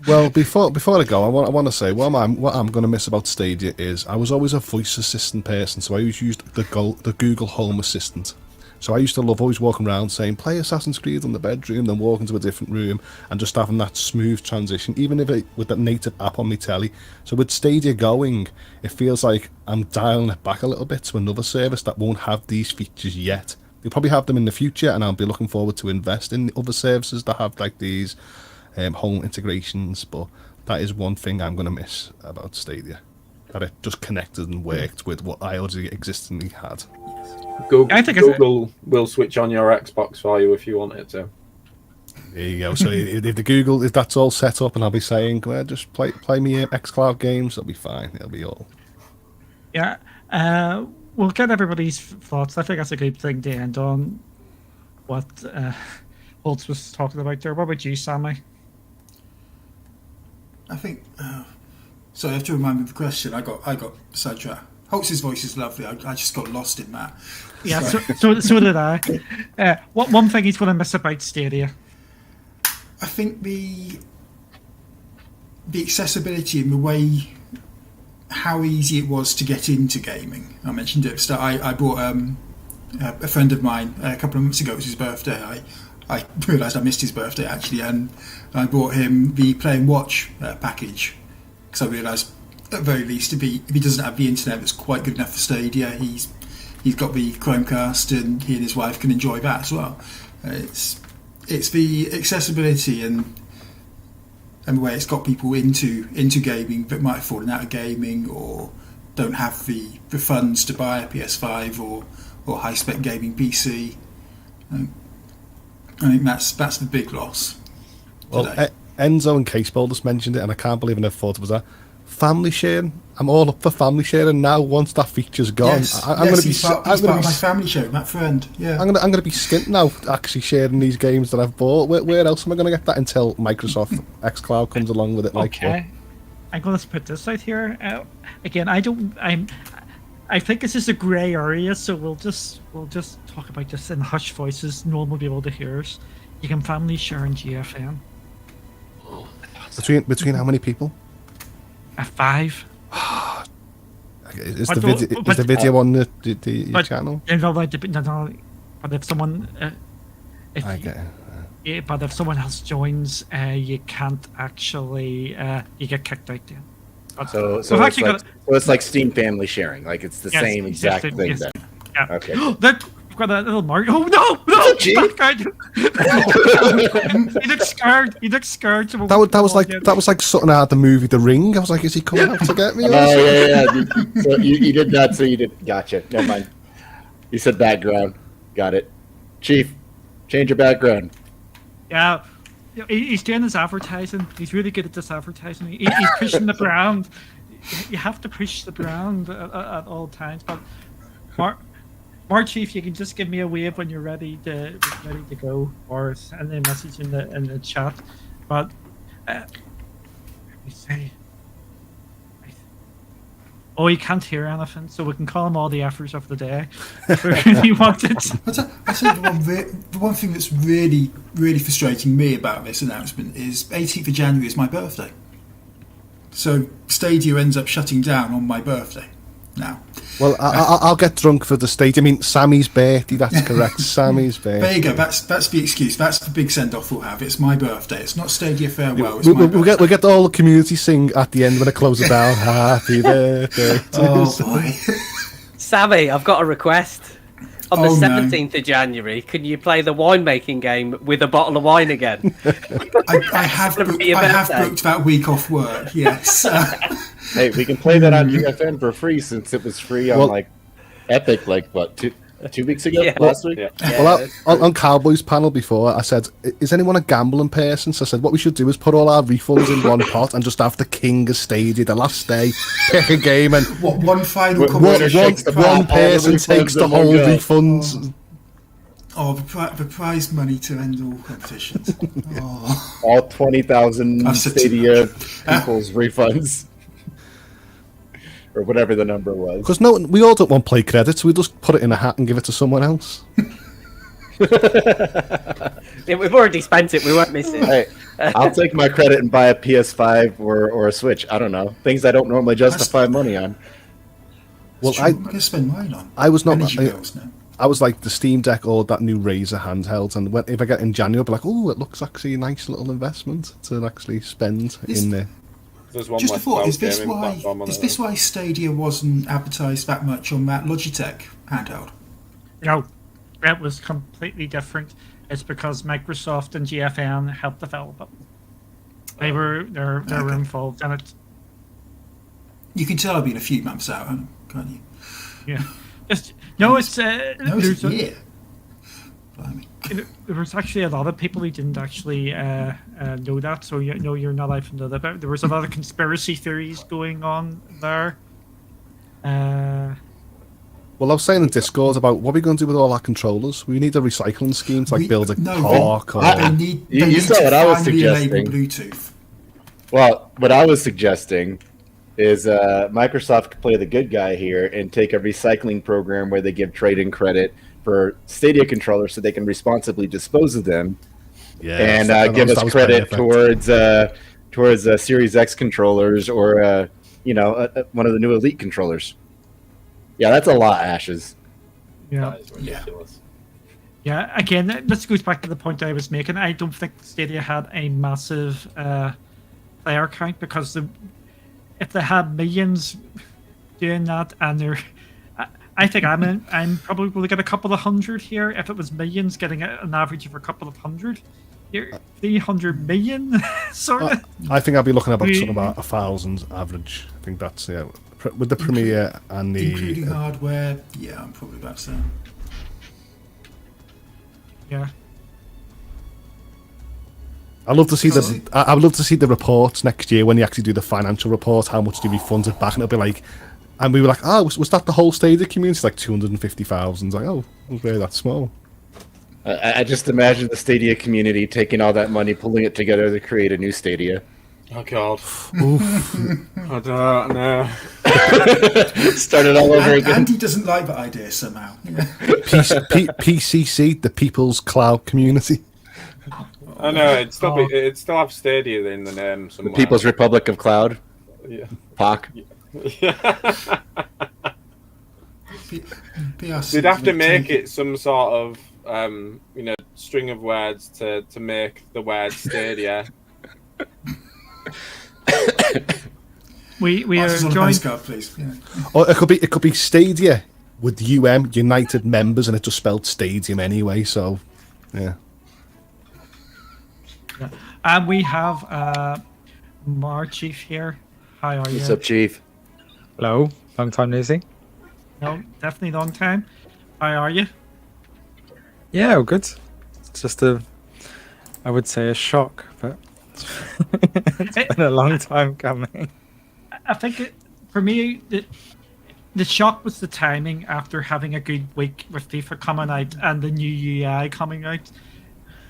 Well, before I go, I want to say what I'm going to miss about Stadia is I was always a voice assistant person, so I always used the Google Home Assistant, So I used to love always walking around saying, play Assassin's Creed in the bedroom, then walk into a different room and just having that smooth transition, even if with that native app on my telly. So with Stadia going, it feels like I'm dialing it back a little bit to another service that won't have these features yet. They'll probably have them in the future, and I'll be looking forward to invest in other services that have like these home integrations. But that is one thing I'm going to miss about Stadia, that it just connected and worked with what I already existingly had. Google will switch on your Xbox for you if you want it to. There you go. So if that's all set up, and I'll be saying, well, just play me xCloud games, it'll be fine. It'll be all. Yeah. We'll get everybody's thoughts. I think that's a good thing to end on. What Holtz was talking about there. What about you, Sammy? I think. So I have to remind me of the question. I got sidetracked. Holtz's voice is lovely. I just got lost in that. Yeah, so did I. What one thing he's going to miss about Stadia? I think the accessibility and the way how easy it was to get into gaming. I mentioned it at the start. I brought a friend of mine a couple of months ago. It was his birthday. I realised I missed his birthday actually, and I bought him the Play and Watch package because I realised at the very least if he doesn't have the internet that's quite good enough for Stadia, he's got the Chromecast and he and his wife can enjoy that as well. It's the accessibility and the way it's got people into gaming that might have fallen out of gaming or don't have the funds to buy a PS5 or high spec gaming PC. I think that's the big loss. Well, Enzo and Casebowl just mentioned it, and I can't believe I never thought it was that. Family sharing. I'm all up for family sharing now. Once that feature's gone, I'm going to be. He's part of my family show, that friend. Yeah, I'm going to be skint now. Actually, sharing these games that I've bought. Where else am I going to get that until Microsoft xCloud comes along with it? Okay, I'm going to put this out here. Again, I think this is a grey area, so we'll just talk about this in hushed voices. No one will be able to hear us. You can family share in GFN. Between how many people? 5. Is the video on the channel? But if someone, but if someone else joins, you can't actually. You get kicked out then. So it's like Steam family sharing. Like it's the same exact thing. Yes. Then. Yeah. Okay. Look, we've got a little mark. Oh no! He looked scared. That was like something out of the movie The Ring. I was like, is he coming out to get me? Yeah. So you did that. So you did. Gotcha. Never mind. You said background. Got it. Chief, change your background. Yeah. He's doing this advertising. He's really good at this advertising. He's pushing the brand. You have to push the brand at all times. But Mark Chief, you can just give me a wave when you're ready to go, or send a message in the chat. But let me say, oh, you can't hear anything, so we can call him all the efforts of the day if we really wanted. I think the one thing that's really, really frustrating me about this announcement is 18th of January is my birthday. So Stadia ends up shutting down on my birthday now. Well, I'll get drunk for the stage. I mean, Sammy's birthday, that's correct. Sammy's birthday. There you go, that's the excuse. That's the big send-off we'll have. It's my birthday. It's not Stadia Farewell, it's my birthday. We'll get all the community sing at the end when I close it down. Happy birthday. Oh, boy. Sammy, I've got a request. On the 17th of January, can you play the winemaking game with a bottle of wine again? I have booked that week off work, yes. Hey, we can play that on GFN for free since it was free on Epic, two weeks ago, last week. Yeah. Well, on Cowboys panel before, I said, "Is anyone a gambling person?" So I said, "What we should do is put all our refunds in one pot and just have the king of Stadia the last day, pick a game, and one final one person takes the whole refunds." Oh, the prize money to end all competitions. Oh. All 20,000 Stadia people's refunds. Or whatever the number was. Because we all don't want play credits. We just put it in a hat and give it to someone else. We've already spent it. We won't miss it. Hey, I'll take my credit and buy a PS5 or a Switch. I don't know. Things I don't normally justify money on. Well, I'm going to spend mine on. I was not. Energy bills now. I was like the Steam Deck or that new Razer handheld, and if I get in January, I'll be like, oh, it looks actually a nice little investment to actually spend in there. There's one Just a less thought: cloud is this gaming why? platform on Is it. this why Stadia wasn't advertised that much on that Logitech handheld? No, it was completely different. It's because Microsoft and GFN helped develop it. They were involved in it. You can tell I've been a few months out, can't you? Yeah. It's no, No, it's a year. Blimey. There was actually a lot of people who didn't actually know that, so you're not out from the about. There was a lot of conspiracy theories going on there. Well, I was saying in Discord about what are we going to do with all our controllers? We need a recycling scheme to build a park. They need You saw to what I was finally enable suggesting. Bluetooth. Well, what I was suggesting is Microsoft could play the good guy here and take a recycling program where they give trade-in credit for Stadia controllers so they can responsibly dispose of them, and give us credit towards Series X controllers or one of the new Elite controllers. Yeah, that's a lot, Ashes. Yeah. That is ridiculous. Yeah, again, this goes back to the point I was making. I don't think Stadia had a massive player count because if they had millions doing that, and I think I'm probably going to get a couple of hundred here. If it was millions, getting an average of a couple of hundred, here 300 million, sort of. I think I'll be looking about something about 1,000 average. I think that's with the Premiere and the including hardware. Yeah, I'm probably about the same. Yeah. I'd love to see the reports next year when you actually do the financial report. How much do we fund it back? And it'll be like, and we were like, oh, was that the whole Stadia community? It's like 250,000. Like, oh, it was really that small. I just imagine the Stadia community taking all that money, pulling it together to create a new Stadia. Oh God. I don't know. Start it all over again. Andy doesn't like that idea somehow. Yeah. PCC, the People's Cloud Community. I know it'd still have Stadia in the name somewhere. The People's Republic of Cloud. Yeah. POC. Yeah. They'd have to make it some sort of string of words to make the word Stadia. We are On a joined. postcard, please. Yeah. Or it could be Stadia with United Members, and it just spelled Stadium anyway. So, yeah. Yeah. And we have Chief here. How are you? What's up, Chief? Hello, long time no see. No, definitely long time. How are you? Yeah, all good. It's just I would say a shock, but it's been a long time coming. I think for me, the shock was the timing after having a good week with FIFA coming out and the new UI coming out.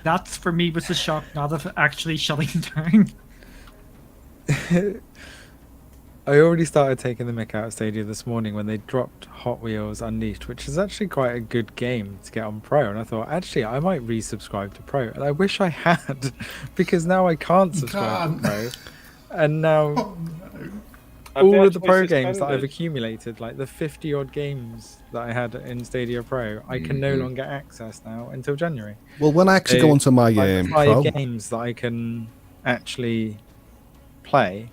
That for me was the shock, not of actually shutting down. I already started taking the mick out of Stadia this morning when they dropped Hot Wheels Unleashed, which is actually quite a good game to get on Pro. And I thought, actually, I might resubscribe to Pro. And I wish I had, because now I can't subscribe to Pro. And now all of the Pro games that I've accumulated, like the 50-odd games that I had in Stadia Pro, I can no longer access now until January. Well, when I actually go onto my like 5 Pro games that I can actually play,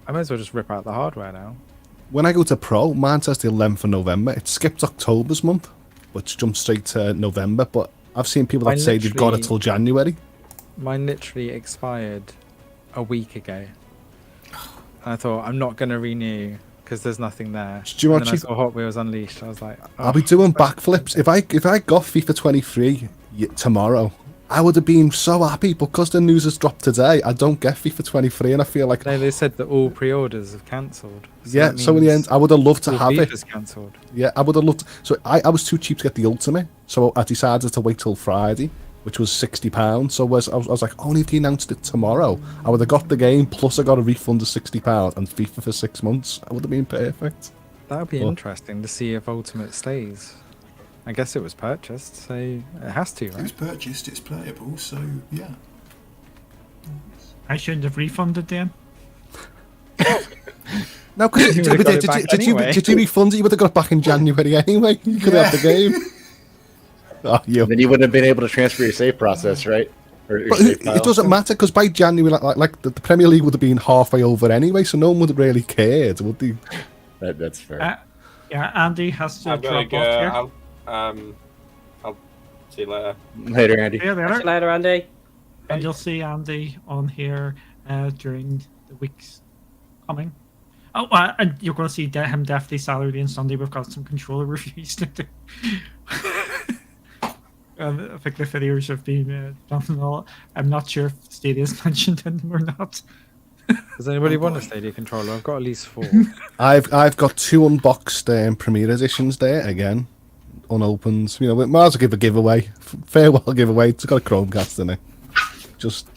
I might as well just rip out the hardware now. When I go to Pro, mine says the 11th of November. It skipped October's month, which jumped straight to November. But I've seen people that say they've got it till January. Mine literally expired a week ago. And I thought, I'm not going to renew because there's nothing there. Do you know and then I saw Hot Wheels Unleashed. I was like, I'll be doing backflips. If I got FIFA 23 tomorrow, I would have been so happy, because the news has dropped today. I don't get FIFA 23, and I feel like they said that all pre-orders have cancelled. So so in the end, I would have loved to have it. Cancelled. Yeah, I would have loved. So I was too cheap to get the Ultimate, so I decided to wait till Friday, which was £60. So I was like, only if they announced it tomorrow, I would have got the game, plus I got a refund of £60 and FIFA for 6 months. I would have been perfect. That would be interesting to see if Ultimate stays. I guess it was purchased, so it has to, right? It was purchased, it's playable, so yeah. I shouldn't have refunded them. No, because You would've got it back anyway. did you refund it? You would have got it back in January anyway. You could have the game. Oh, you. Then you wouldn't have been able to transfer your save process, right? Or your But save file. it doesn't matter because by January, like the Premier League would have been halfway over anyway, so no one would have really cared, would they? That's fair. Yeah, Andy has to I'm gonna drop off here. go. I'll see you later. Later, Andy. See you Catch you later. later, Andy. And you'll see Andy on here during the weeks coming. Oh, and you're going to see him definitely Saturday and Sunday. We've got some controller reviews to do. I think the videos have been done and all. I'm not sure if Stadia's mentioned in them or not. Does anybody want a Stadia controller? I've got at least 4. I've got 2 unboxed Premier editions there again, unopened. You know, we might as well give a giveaway, farewell giveaway. It's got a Chromecast in it. Just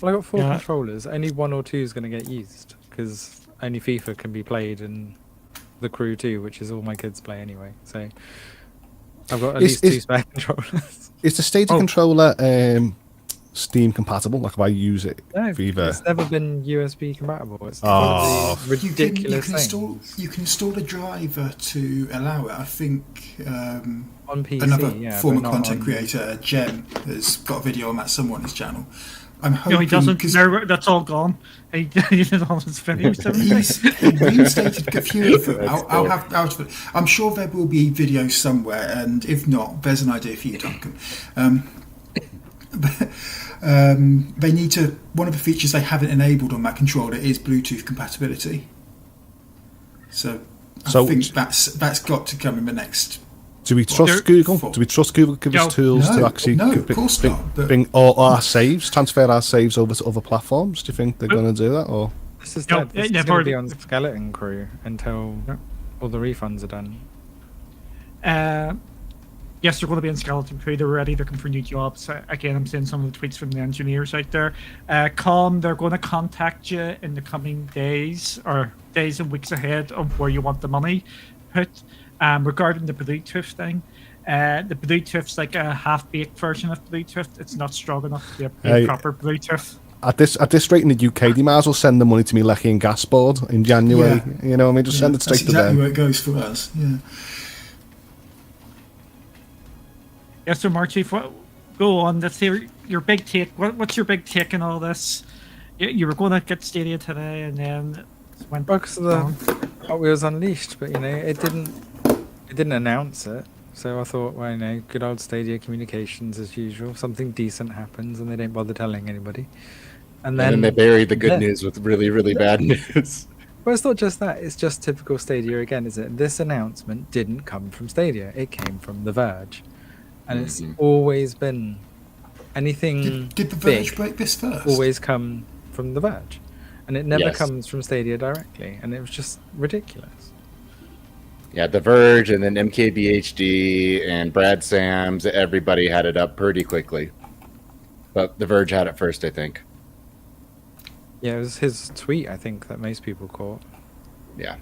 Well, I got 4 Yeah. controllers. Only 1 or 2 is going to get used because only FIFA can be played and the Crew 2, which is all my kids play anyway. So I've got at least 2 spare controllers. is the Stadia controller Steam compatible? Like if I use it, No, Viva. it's never been USB compatible. It's Oh. one of these ridiculous things. You can install a driver to allow it. I think On PC, another yeah, former but not content on- creator, Jem, has got a video on that somewhere on his channel. I'm No, hoping he doesn't. 'cause That's all gone. He did all his videos. he reinstated a few of them. I'll have out of it. I'm sure there will be videos somewhere, and if not, there's an idea for you, Duncan. They need to. One of the features they haven't enabled on that controller is Bluetooth compatibility. So I So- think that's got to come in the next. Do we trust Google? Do we trust Google to give us tools to actually of course not. But bring all our saves, transfer our saves over to other platforms? Do you think they're going to do that, or? This is, No, dead. This is they've going to already- be on Skeleton Crew until all the refunds are done. Yes, they're going to be in Skeleton Crew. They're already looking for new jobs. Again, I'm seeing some of the tweets from the engineers out there. Com, they're going to contact you in the coming days or days and weeks ahead of where you want the money put. Regarding the Bluetooth thing, the Bluetooth's like a half-baked version of Bluetooth. It's not strong enough to be a proper Bluetooth. At this rate in the UK, they might as well send the money to me Lecky and Gas Board in January. Yeah. You know, I mean, just send it straight that's to exactly them. where it goes for us. Yeah. Yes, so Marchie, go on. Let's hear your big take. What's your big take in all this? You were going to get Stadia today, and then it went Because of wrong. the Hot Wheels Unleashed, but you know, it didn't announce it. So I thought, well, you know, good old Stadia communications as usual. Something decent happens, and they don't bother telling anybody. And And then they buried the good Yeah. news with really, really bad news. Well, it's not just that. It's just typical Stadia again, is it? This announcement didn't come from Stadia. It came from The Verge. And it's always been anything Did the Verge big break this first? always come from The Verge. And it never Yes. comes from Stadia directly. And it was just ridiculous. Yeah, The Verge and then MKBHD and Brad Sams, everybody had it up pretty quickly. But The Verge had it first, I think. Yeah, it was his tweet, I think, that most people caught. Yeah.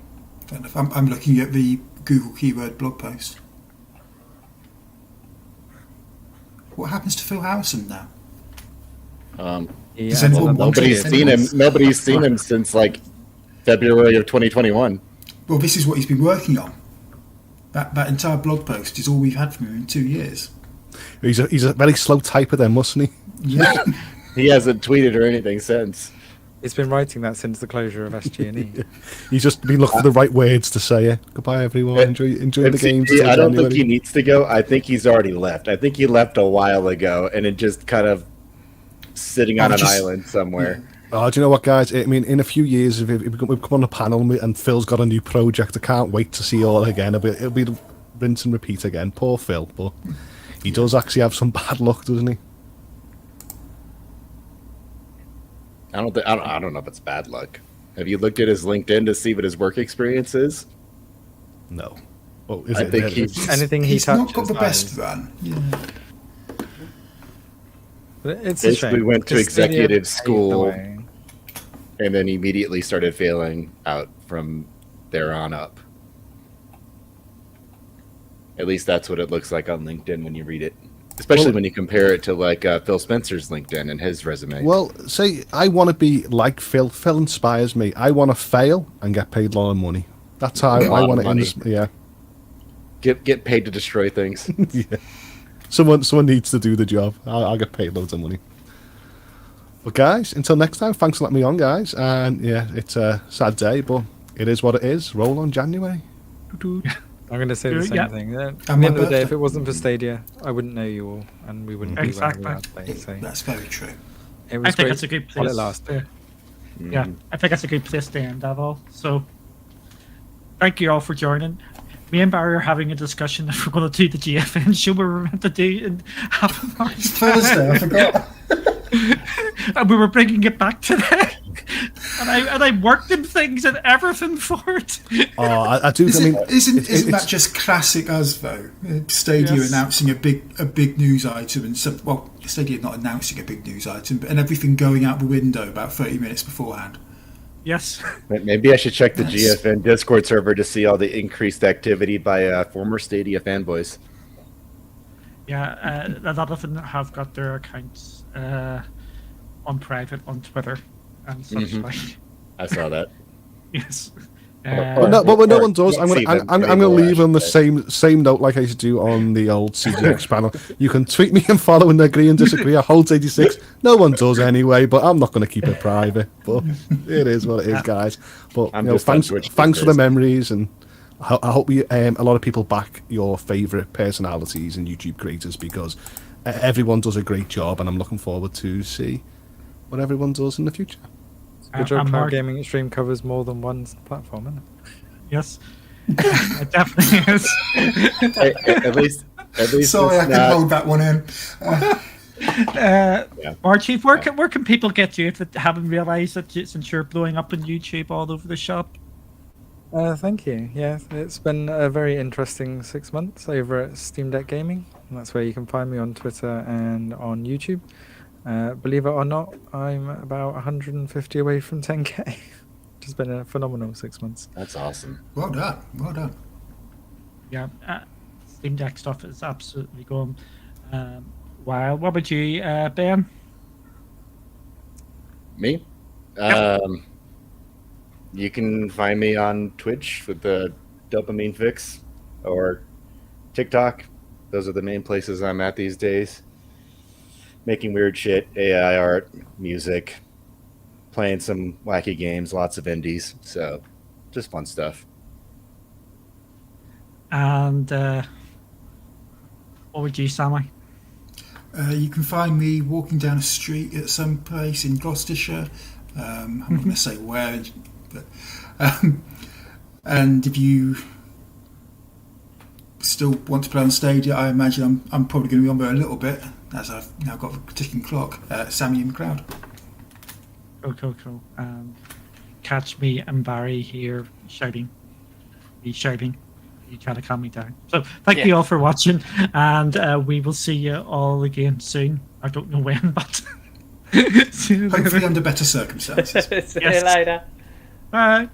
Fair enough. I'm looking at the Google keyword blog post. What happens to Phil Howson now? He Does adds anyone another want to Nobody's get seen him. anyone? Nobody's seen him since like February of 2021. Well, this is what he's been working on. That entire blog post is all we've had from him in 2 years. He's a very slow typer then, mustn't he? Yeah. He hasn't tweeted or anything since. He's been writing that since the closure of SG&E. He's just been looking for the right words to say it. Goodbye, everyone. Enjoy the games. MCG, I don't think January. he needs to go. I think he's already left. I think he left a while ago, and it just kind of sitting on Oh, an just- island somewhere. Oh, do you know what, guys? I mean, in a few years, if we've come on a panel and Phil's got a new project, I can't wait to see all again. It'll be rinse and repeat again. Poor Phil, but he does actually have some bad luck, doesn't he? I don't know if it's bad luck. Have you looked at his LinkedIn to see what his work experience is? No. Oh, is I it? think really? he's- Anything he he's not got touches the best dies. run. Yeah. But it's a Basically shame. went to because Stadia executive paved the school. way. And then immediately started failing out from there on up. At least that's what it looks like on LinkedIn when you read it. especially when you compare it to like Phil Spencer's LinkedIn and his resume. Well, say I want to be like Phil. Phil inspires me. I want to fail and get paid a lot of money. That's how I want to. Yeah. Get paid to destroy things. Yeah. Someone needs to do the job. I'll get paid loads of money. But guys, until next time, thanks for letting me on, guys. And yeah, it's a sad day, but it is what it is. Roll on January. I'm going to say the same thing. At the And end my of the day, if birthday. it wasn't for Stadia, I wouldn't know you all, and we wouldn't be where we are today. So That's very true. it I was think great that's a good while place. it lasted. Yeah, I think that's a good place to end that all. So, thank you all for joining. Me and Barry are having a discussion if we're going to do the GFN show we were meant to do in half an hour. It's Thursday, I forgot. And we were bringing it back today. And I worked in things and everything for it. Oh, I do. I mean, Isn't that just classic us though? Stadia Yes. announcing a big news item, and some, well, Stadia not announcing a big news item, and everything going out the window about 30 minutes beforehand. Yes. Maybe I should check the Nice. GFN Discord server to see all the increased activity by former Stadia fanboys. Yeah, a lot of them have got their accounts on private on Twitter and such like. I saw that. Yes. but no one does. I'm see gonna them I'm pretty gonna more, leave I on the should same note like I used to do on the old CGX panel. You can tweet me and follow and agree and disagree. I hold 86. No one does anyway, but I'm not going to keep it private. But it is what it is, guys. But I'm you know, just on thanks Twitch for the because- memories, and I hope you a lot of people back your favorite personalities and YouTube creators, because everyone does a great job, and I'm looking forward to see what everyone does in the future. Good job, and Cloud Mark- Gaming Extreme covers more than one platform, isn't it? Yes. It definitely is. Hey, at least Sorry, I it's can not- hold that one in. Archie, where can people get you if they haven't realised that since you're blowing up on YouTube all over the shop? Thank you. Yeah, it's been a very interesting 6 months over at Steam Deck Gaming. And that's where you can find me on Twitter and on YouTube. Believe it or not, I'm about 150 away from 10k. Which has been a phenomenal 6 months. That's awesome. Well done, well done. Yeah, Steam Deck stuff is absolutely going wild. What about you, Ben? Me? Yep. You can find me on Twitch with the Dopamine Fix or TikTok. Those are the main places I'm at these days. Making weird shit, AI art, music, playing some wacky games, lots of indies. So, just fun stuff. And what would you, Sammy? You can find me walking down a street at some place in Gloucestershire. I'm not going to say where, but and if you still want to play on Stadia, I imagine I'm probably going to be on there a little bit, as I've now got a ticking clock. Sammy in the crowd. Cool. Catch me and Barry here shouting. You trying to calm me down. So thank you all for watching, and we will see you all again soon. I don't know when, but see you later. Hopefully under better circumstances. See you Yes. later. Bye.